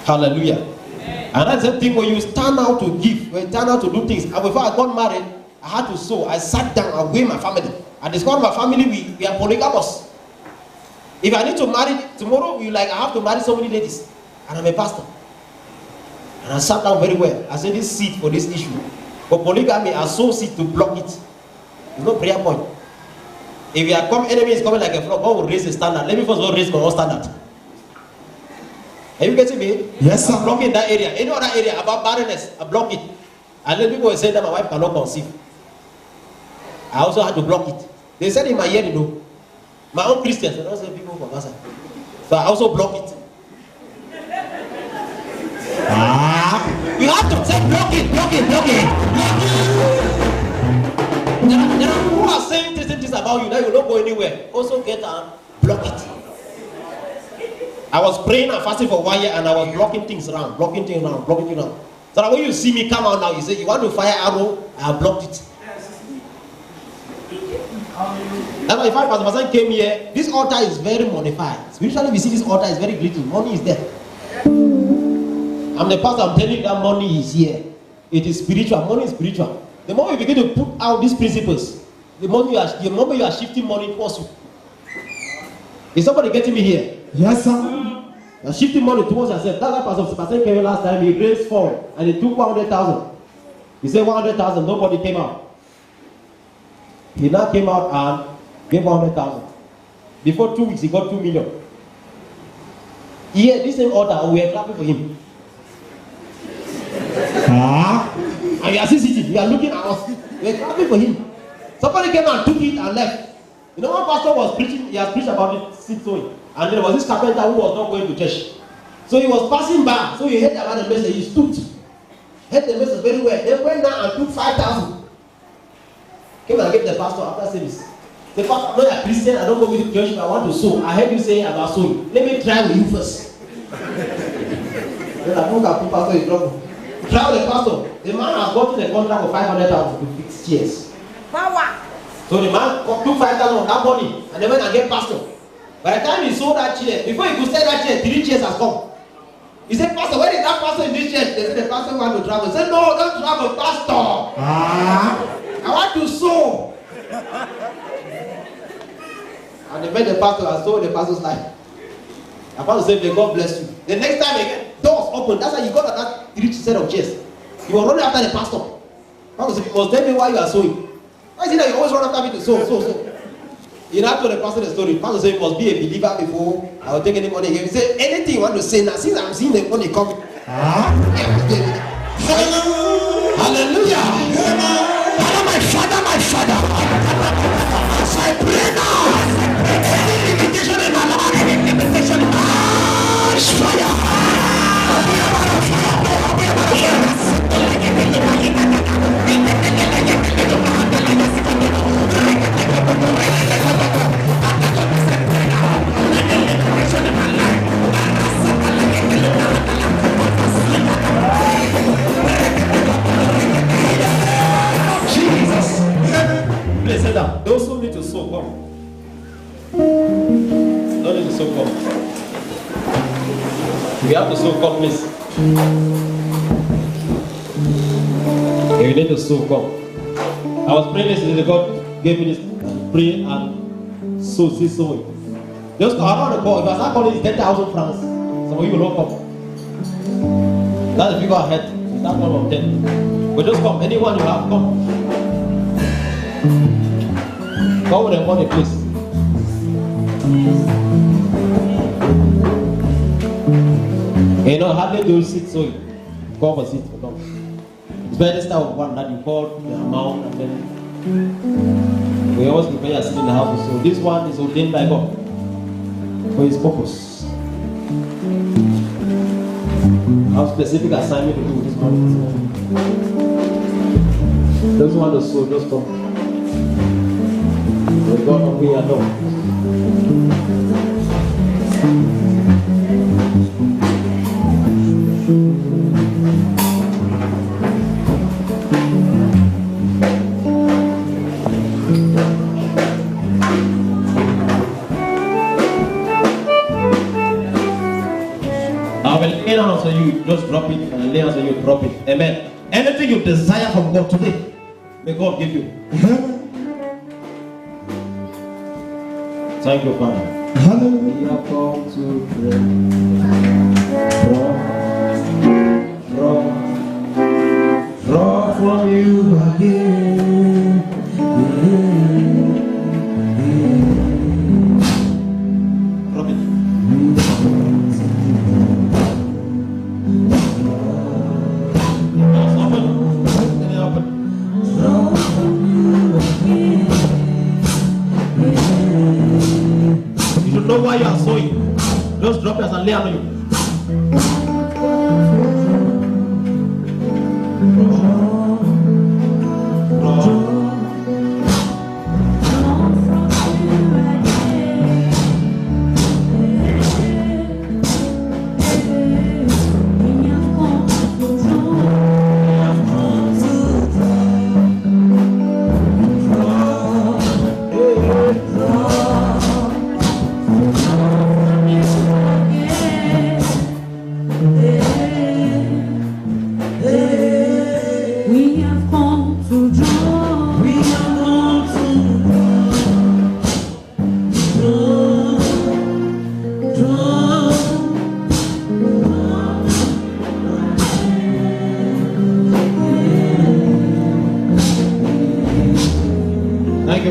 Hallelujah. Amen. And that's the thing when you stand out to give, when you stand out to do things. And before I got married, I had to sow. I sat down and weighed my family. I discovered my family, we are polygamous. If I need to marry tomorrow, I have to marry so many ladies. And I'm a pastor. And I sat down very well. I said, this seed for this issue. For polygamy, I sow seed to block it. There's no prayer point. If your enemy is coming like a flock, God will raise the standard. Let me first of all raise my own standard. Are you getting me? Yes, sir. I'm blocking that area. Any other area about barrenness, I block it. And then people will say that my wife cannot conceive. I also had to block it. They said in my ear, my own Christians, I don't say people from Gaza. So I also block it. You have to say block it. There are people who are saying this about you, that you will not go anywhere. Also get and block it. I was praying and fasting for 1 year and I was blocking things around. So that when you see me come out now, you say, you want to fire arrow, I have blocked it. That's why if Pastor Masan came here, this altar is very modified. Spiritually, we see this altar is very glittering. Money is there. I'm the pastor, I'm telling you that money is here. It is spiritual. Money is spiritual. The moment you begin to put out these principles, the moment you are shifting money towards you. Is somebody getting me here? Yes, sir. You're shifting money towards yourself. That's why Pastor came last time. He raised 4 and he took 100,000. He said 100,000. Nobody came out. He now came out and gave 100,000. Before 2 weeks, he got 2 million. Here, this same order, we are clapping for him. And you are sitting, you are looking at us. We are clapping for him. Somebody came and took it and left. You know, one pastor was preaching, he has preached about it, seed sowing. And there was this carpenter who was not going to church. So he was passing by, so he heard about the message, he stood. Heard the message very well. Then went down and took 5,000. Came and gave the pastor after service. The pastor, I'm not a Christian, I don't go with the church, but I want to sow. I heard you say about sowing. Let me try with you first. Then I look at the pastor in trouble. Try with the pastor. The man has gotten a contract of 500,000 to fix chairs. Power. So the man took 5,000 of that money and then went and get pastor. By the time he sold that chair, before he could sell that chair, 3 chairs has come. He said, Pastor, where is that pastor in this church? They said, the pastor want to travel. He said, no, don't travel, pastor. I want to sow. And they met the pastor and sold the pastor's life. The pastor said, may God bless you. The next time again, doors open. That's how you got that 3 set of chairs. You were running after the pastor. Pastor said, you must tell me why you are sowing. Why is it that you always run after me to sow? You know, I told the pastor the story. The pastor said, you must be a believer before I will take any money again. He said, anything you want to say now, since I'm seeing the money coming. Hallelujah. My father, my father. As I pray now, any limitation in my life, any limitation in my life, fire. Jesus. Please sit down. Those who need to sow, come. Don't need to sow, come. We have to sow, come, please. If you need to sow, come. I was praying yesterday, God gave me this. Pray and sow, see sowing. Just I don't want to call. If I start calling, it's 10,000 francs. Some of you will not come. That's the figure I had. It's that one of 10. But just come. Anyone you have, come. Come with the money, please. You know, hardly do you sit sowing. Come for sit. Come. It's better this type of one that you call the amount and then we always prepare a seed in the house. So this one is ordained by God for his purpose. I have specific assignment to do with this money. Those who want to sow, just come. With God on me alone. Lay hands on you, just drop it, and lay hands on you, drop it. Amen. Anything you desire from God today, may God give you. Thank you, Father. We have come to pray. Draw from you again. Drop it. Know why you are sowing. Just drop it and lay on you.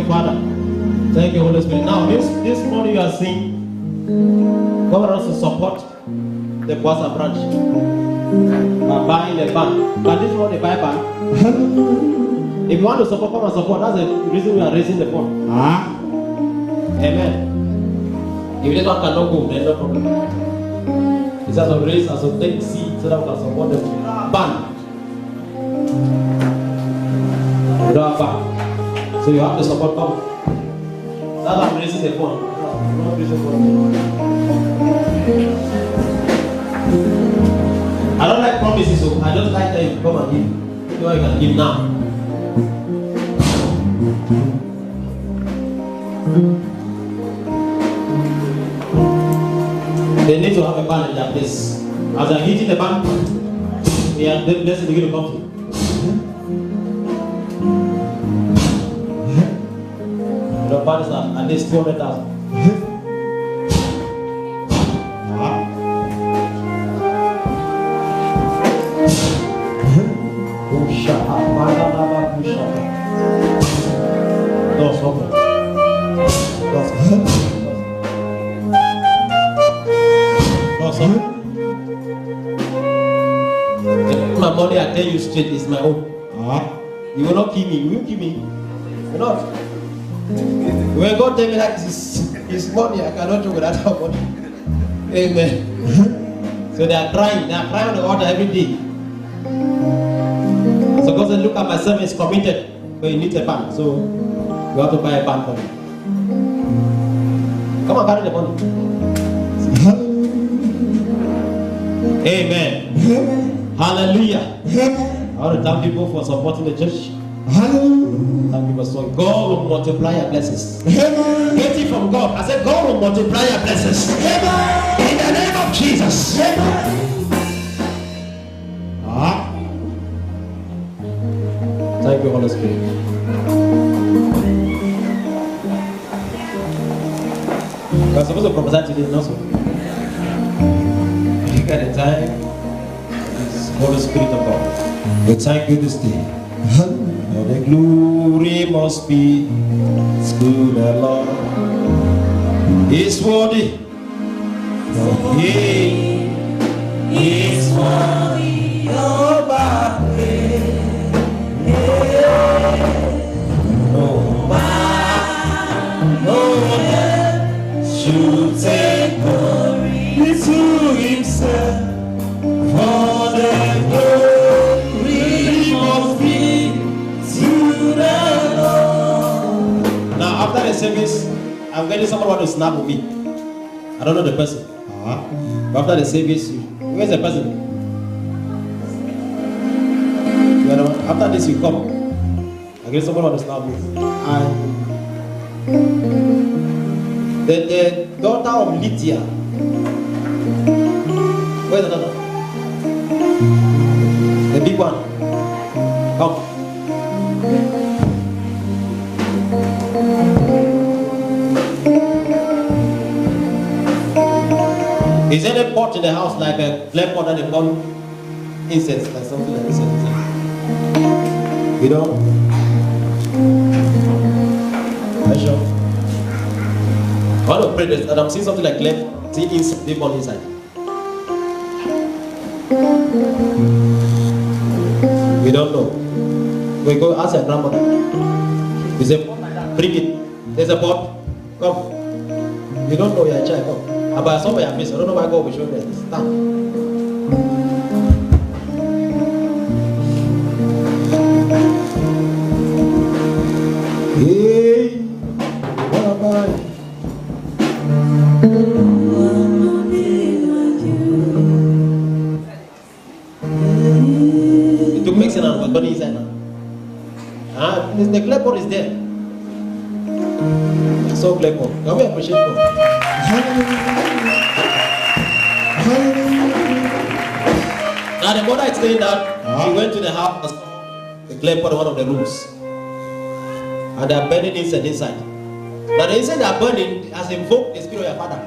Father. Thank you, Holy Spirit. Now, this morning you are seeing God wants to support the Boasa branch by buying a van. But this one, they buy van. If you want to support, come and support. That's the reason we are raising the fund. Amen. If this one cannot go, then no problem. It's as a raise, as a take seed, so that we can support the van. We don't have van. So you have to support come. That's why I'm raising the fund. Not raising the fund. I don't like promises, so I just like that you come and give. You know you can give now. They need to have a band in their place. As they're hitting the band, they are the blessing begin to come to. The band is at least 200,000. My money, I tell you straight, is my own. You will not kill me. You will kill me. You will not. When God tell me that is money, I cannot do without our money. Amen. So they are crying on the altar every day. So God said, look at my servant is committed, but he needs a bank. So you have to buy a bank for me. Come on, carry the money. Amen. Hallelujah. I want to thank people for supporting the church. Thank you so much. God will multiply your blessings. Get it from God. I said God will multiply your blessings. In the name of Jesus. Thank you, Holy Spirit. We're supposed to prophesy today, not so. You got the time. It's Holy Spirit of God. We thank you this day. All the glory must be to the Lord. He's worthy. He is worthy of our praise. No man should take glory to himself. For the glory must be to the Lord. Now after the service, I'm getting someone to snap with me. I don't know the person. But after the service, where's the person? You know, after this you come. I get someone to snap with me. The daughter of Lydia. Where's the daughter? The big one. Come. Is there a pot in the house like a clay pot that they burn incense, like something like this? You know? Are you sure? I want to pray this, and I'm seeing something like clay, see incense, they burn inside. We don't know. We go ask your grandmother. Is a pot like that? Bring it. There's a pot. Come. You don't know you're a child. Come. But I saw by your face. I don't know why God will show me this. Stand. Hey, bye-bye. It took mixing and was burning inside now. The clay pot is there. I saw clay pot. Can we appreciate God? Now the mother is saying that she went to the house, the clay pot in one of the rooms, and they are burning incense inside. Now the incense they are burning has invoked the spirit of your father.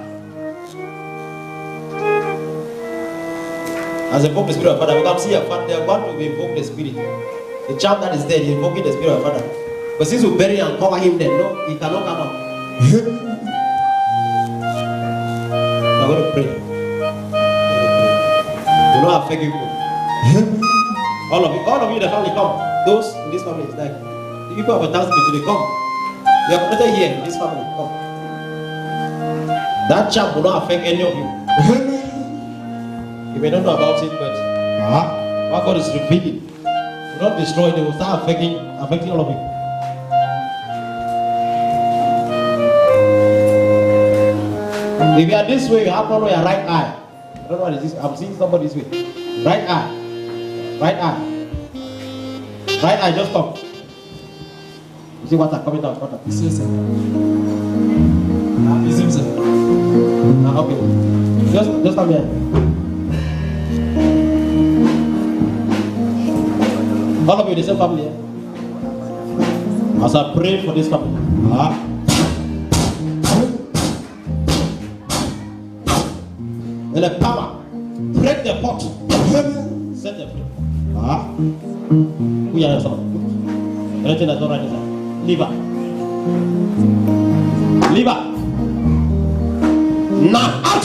As invoked the spirit of your father, we can see your father. They are about to invoke the spirit. The child that is there is invoking the spirit of your father. But since you bury and cover him there, no, he cannot come out. I'm going to pray. Do not affect you. All of you in the family come. Those in this family, it's like the people of a thanksgiving, they come. They are connected here in this family. Come. That charm will not affect any of you. You may not know about it, but what God is revealing will not destroy. They will start affecting all of you. If you are this way, you have problem with your right eye. I don't know what it is. I'm seeing somebody this way. Right eye. Right eye. Right eye, just come. You see water coming down. Water. Yes, sir. Yes, sir. Okay. Just come here. All of you in the same family. As I pray for this family. And the power, break the pot, set them free. We are some. Anything that's not right inside. Liver. Liver. Now out.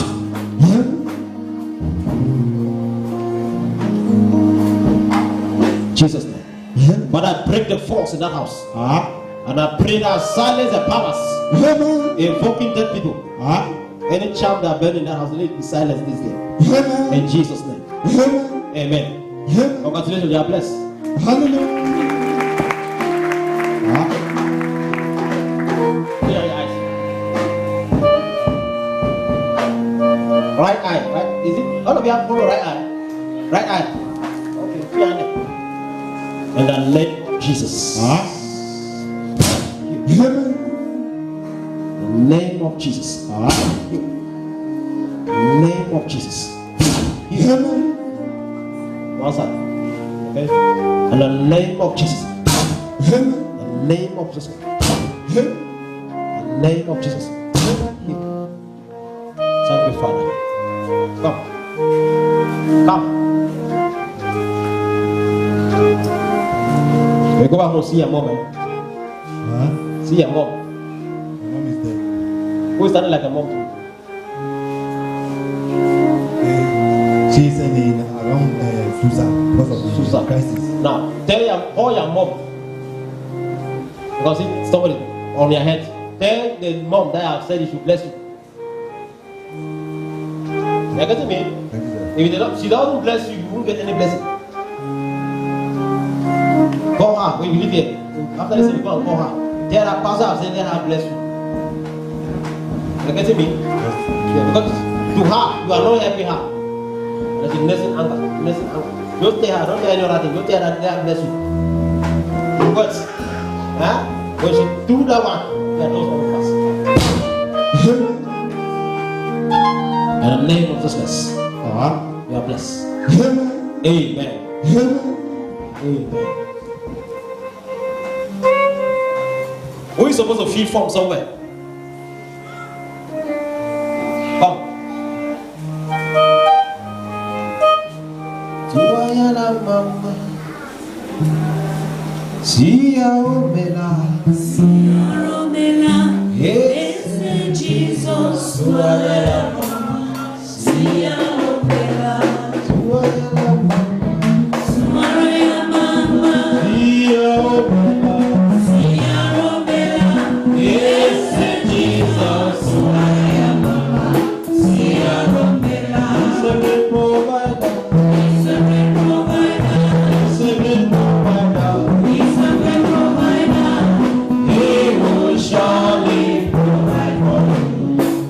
Jesus' name. But I break the force in that house. And I pray that I silence the powers invoking dead people. Any charm that burn in that house, let it be silenced this day. In Jesus' name. Amen. Congratulations, you are blessed. Hallelujah. Clear your eyes. Right eye, right? Is it? All of you have follow right eye. Right eye. Okay, clear your eye. In the name of Jesus. Name of Jesus. Name of Jesus. One side. Okay? And the name of Jesus. The name of Jesus. The name of Jesus. Thank you, Father. Come. Come. You go back home, see your mom. See your mom. Who is standing like a mom to you? She's in around Susa because of the Susa crisis. Now, tell your mom. Because it's somebody on your head. Tell the mom that I have said he should bless you. You getting me? If she doesn't bless you, you won't get any blessing. Call her when you leave here. After this, you go and call her. Tell her, Pastor, I've said let her bless you. You getting me? Yeah, because to her, you are not helping her. That's nursing anger. Nursing anger. Don't tell her, don't tell any other thing. Don't tell her that God bless you. But when she do that one, that knows all of us. In the name of Jesus, you are blessed. Amen. Amen. Who is supposed to feed from somewhere? Come. Tuayana mama, Sia Omela, yes, Jesus, Tuayana mama, Sia Omela, Tuayana mama, Sia Omela, yes, Jesus, Tuayana mama, Sia Omela, He's a great provider. He's a great provider. He's a great provider. He will surely provide for you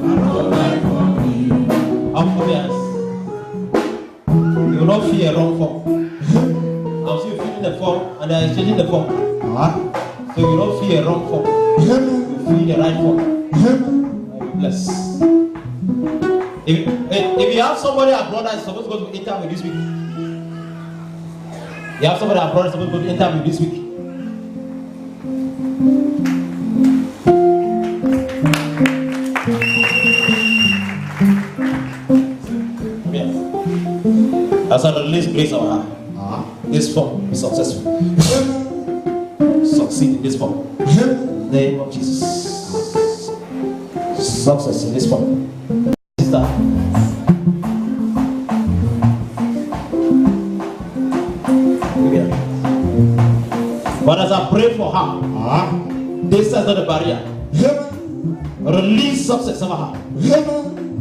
and provide for me. Yes. You will not fear a wrong form. I'm still filling the form and they are exchanging the form. So you will not fear a wrong form. You feel the right form. Bless. If you have somebody abroad that is supposed to go to interview this week, you have somebody abroad that is supposed to go to interview this week. As I release grace on her, this form be successful. Success. succeed in this form. In the name of Jesus. Success in this form. Sister. But as I pray for her, this is not a barrier. Release success over her.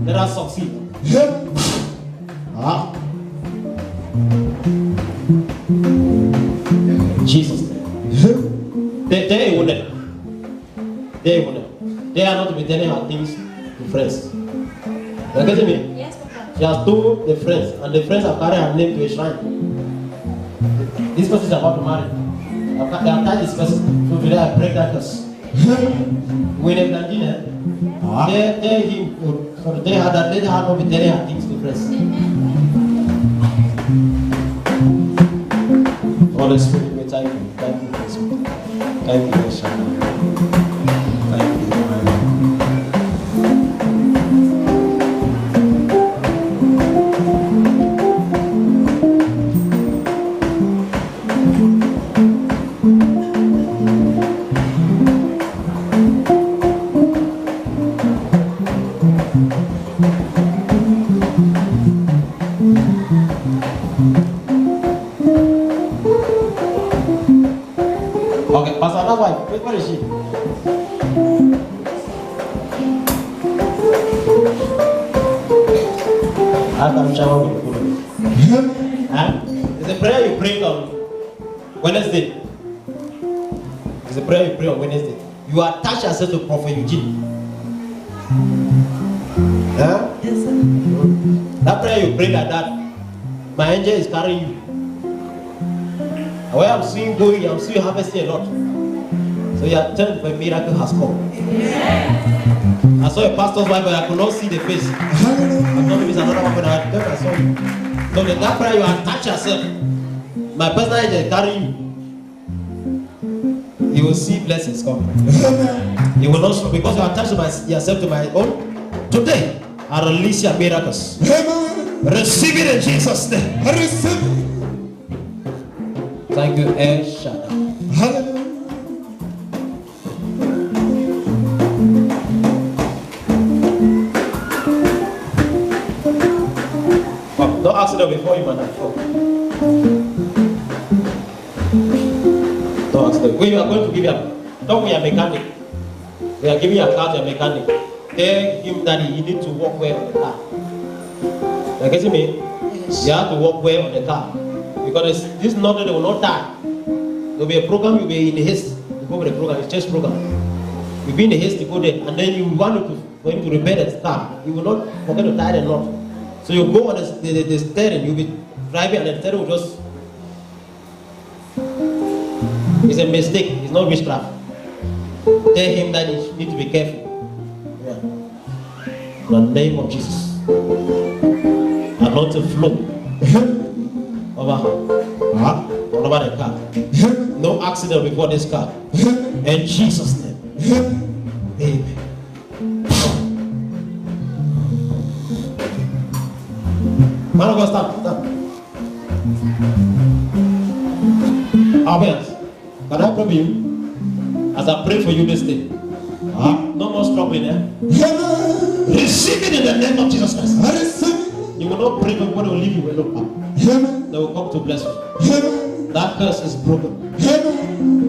Let her succeed. Jesus. They wouldn't. They are not to be telling her things to friends. You getting me? Yes, Papa. She has told the friends, and the friends have carried her name to a shrine. This person is about to marry. They have tied this person. So today I break that curse. When they plan dinner, tell him, so they had that, let her not be telling her things to friends. Holy Spirit, we thank you. Thank you, Holy Spirit. Thank you, Lord. Thank you. Okay, Pastor, that's why. Where is she? I'm showering with It's a prayer you pray on Wednesday. It's a prayer you pray on Wednesday. You attach yourself to Prophet Eugene. Yes, sir. That prayer you pray like that, my angel is carrying you. Where I'm seeing going, I'm seeing harvesting a lot. So you are telling my miracle has come. I saw a pastor's wife, but I could not see the face. I thought maybe it's another one, but I saw you. So that prayer you attach yourself. My personal angel is carrying you. You will see blessings coming. You will not, because you attach yourself to my own. Today, I release your miracles. Receive it in Jesus' name. Receive it. Thank you, El Shaddai. Hallelujah. Don't ask them before you, man. Don't ask them. When you are going to give your talk with your mechanic, we are giving your car to a mechanic. Tell him that he needs to walk well on the car. You getting me? Yes. You have to walk well on the car. Because this nothing, they will not die. There will be a program, you'll be in the haste. You go with the program, it's church program. You'll be in the haste to go there, and then you want for him to repair the car. You will not forget to tie the knot. So you go on the steering, you'll be driving, and the steering will just. It's a mistake, it's not witchcraft. Tell him that he needs to be careful. Yeah. In the name of Jesus. And not to flow. Over the car. No accident before this car. In Jesus' name. Amen. Man of God, stop. Amen. Can I pray for you? As I pray for you this day. No more struggling, eh? Receive it in the name of Jesus Christ. You will not pray, but God will leave you alone. They will come to bless you. That curse is broken.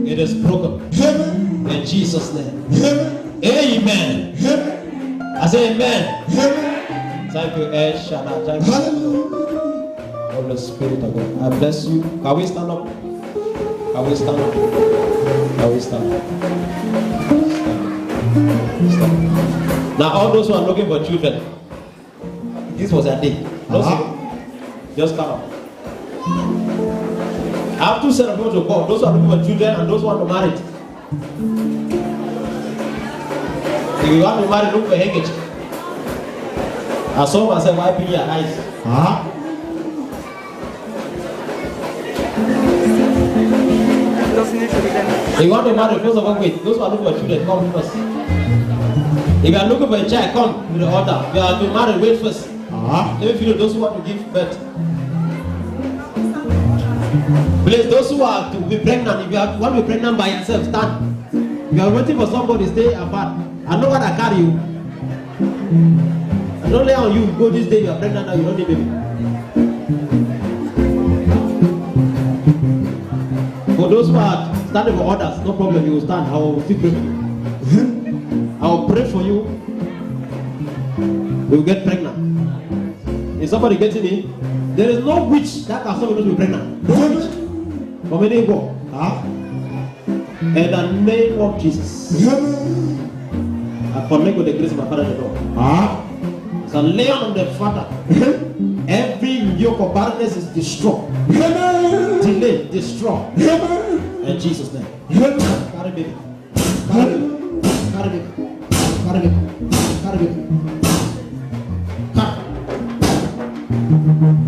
It is broken. In Jesus' name. Amen. I say amen. Thank you, El Shaddai. Thank you. Holy Spirit of God. I bless you. Can we stand up? Can we stand up? Can we stand up? Stand. Now, all those who are looking for children, this was their day. Just come up. I have two sets of people to call. Those who are looking for children and those who want to marry. If you want to marry, look for handkerchief. I saw myself wiping your eyes. If you want to marry, first of all, wait. Those who are looking for children, come first. If you are looking for a child, come to the altar. If you are to marry, wait first. Let me feel those who want to give birth. Please, those who are to be pregnant, if you want to be pregnant by yourself, stand. If you are waiting for somebody, stay apart. I know what I carry you. I don't lay on you. Go this day, you are pregnant now, you don't need baby. For those who are standing for others, no problem, you will stand. I will still pray for you. I will pray for you. You will get pregnant. Is somebody getting me? There is no witch that can stop you to be pregnant. No witch. From any go. In the name of Jesus. I connect with the grace of my Father the Lord. So lay on the Father. Every yoke of barrenness is destroyed. Delay, destroy. In Jesus' name. Carry baby. Carry baby. Carry baby. Carry baby. Carry baby. Carry.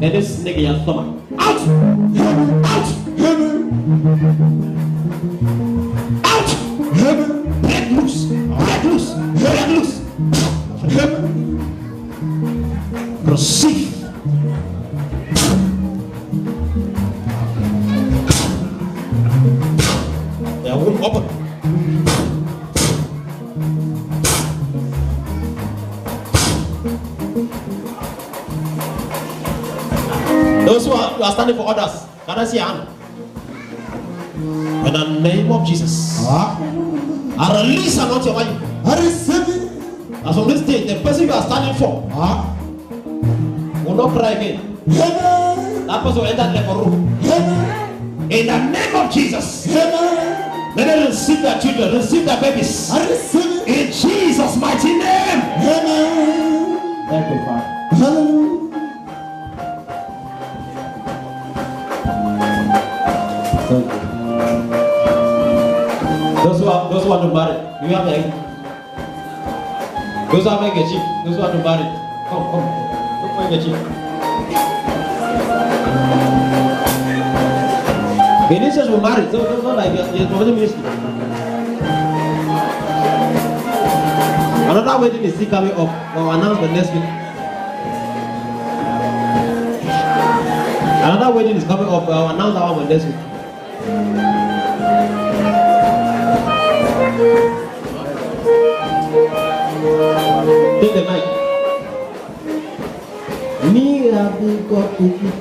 And this snake in your stomach. Out! Out! Out! Break loose! Break loose! Break loose! Proceed! They are womb open. Those who are standing for others, can I see your hand? In the name of Jesus, I release anointing over you. I receive it. As from this day, the person you are standing for will not cry again. That person will enter the room. In the name of Jesus, let them receive their children, receive their babies. I receive it. In Jesus' mighty name. Thank you, Father. Those who want to marry, you have egg. Those who have egg, those who want to marry, come, look for egg. Ministers will marry, so don't like you're providing ministry. Another wedding is still coming up. We'll announce the next week. Another wedding is coming up. I'll announce that one next week. Take the mic. Me have been got to you.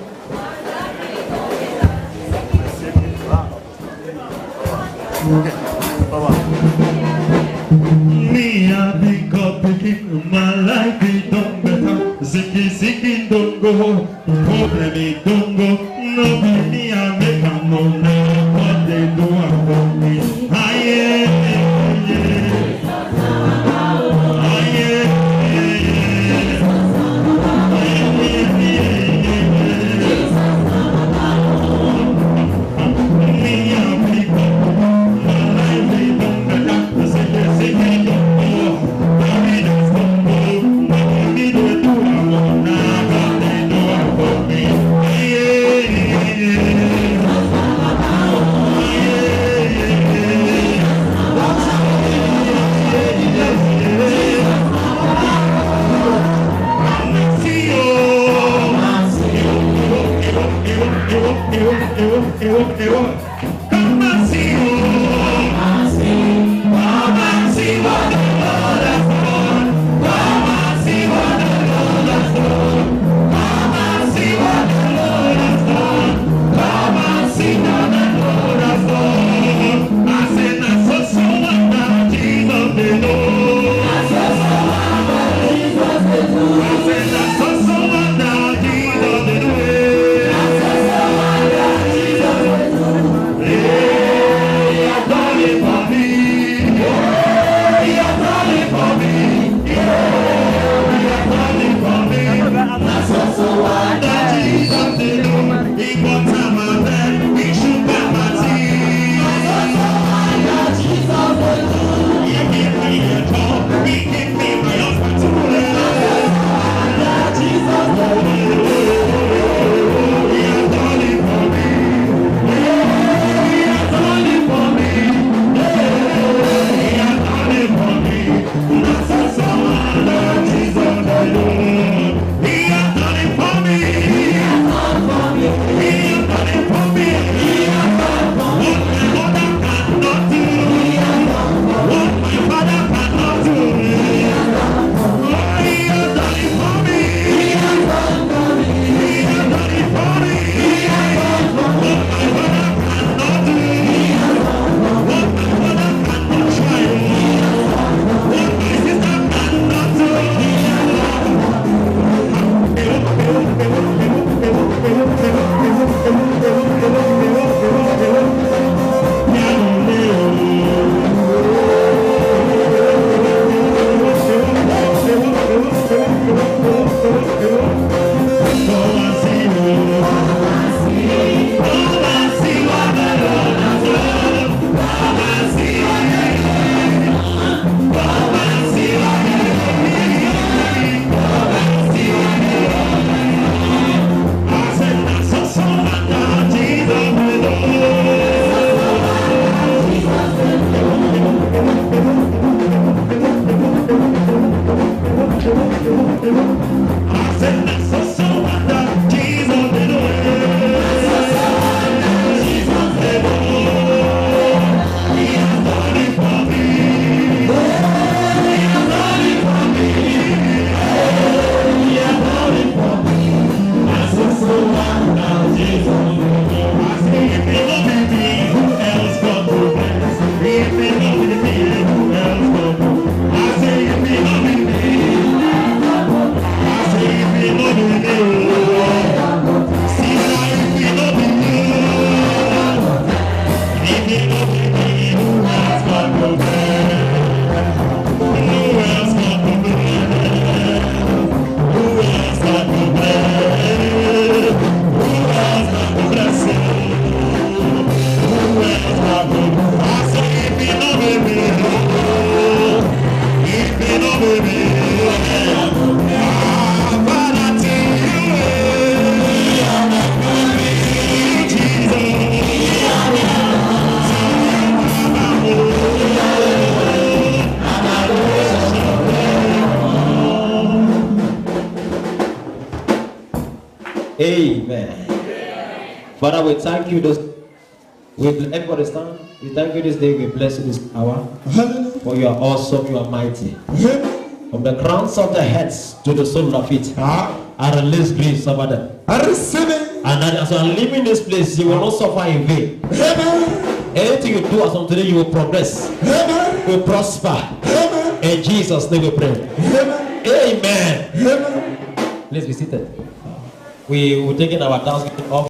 Me have been got picking my life it done better. Ziki don't go. Problem it don't go. Nobody I make a no what they do for me. Come and see you. Come and see what the Lord has done. Come and see what the Lord has done. Come and see what the Lord has done. Come and see what the Lord has done. I said, that's so wonder Jesus the Lord. I said, that's so wonder Jesus the Lord. Amen. Father, we thank you this. With everybody stand. We thank you this day. We bless you this hour. Hallelujah. For you are awesome. You are mighty. From the crowns of the heads to the sole of feet. I release grace over them. I receive it. And as you are leaving this place, you will not suffer in vain. Amen. Anything you do as of today, you will progress. Amen. You will prosper. Amen. In Jesus' name we pray. Amen. Amen. Amen. Please be seated. We will take in our thanksgiving off.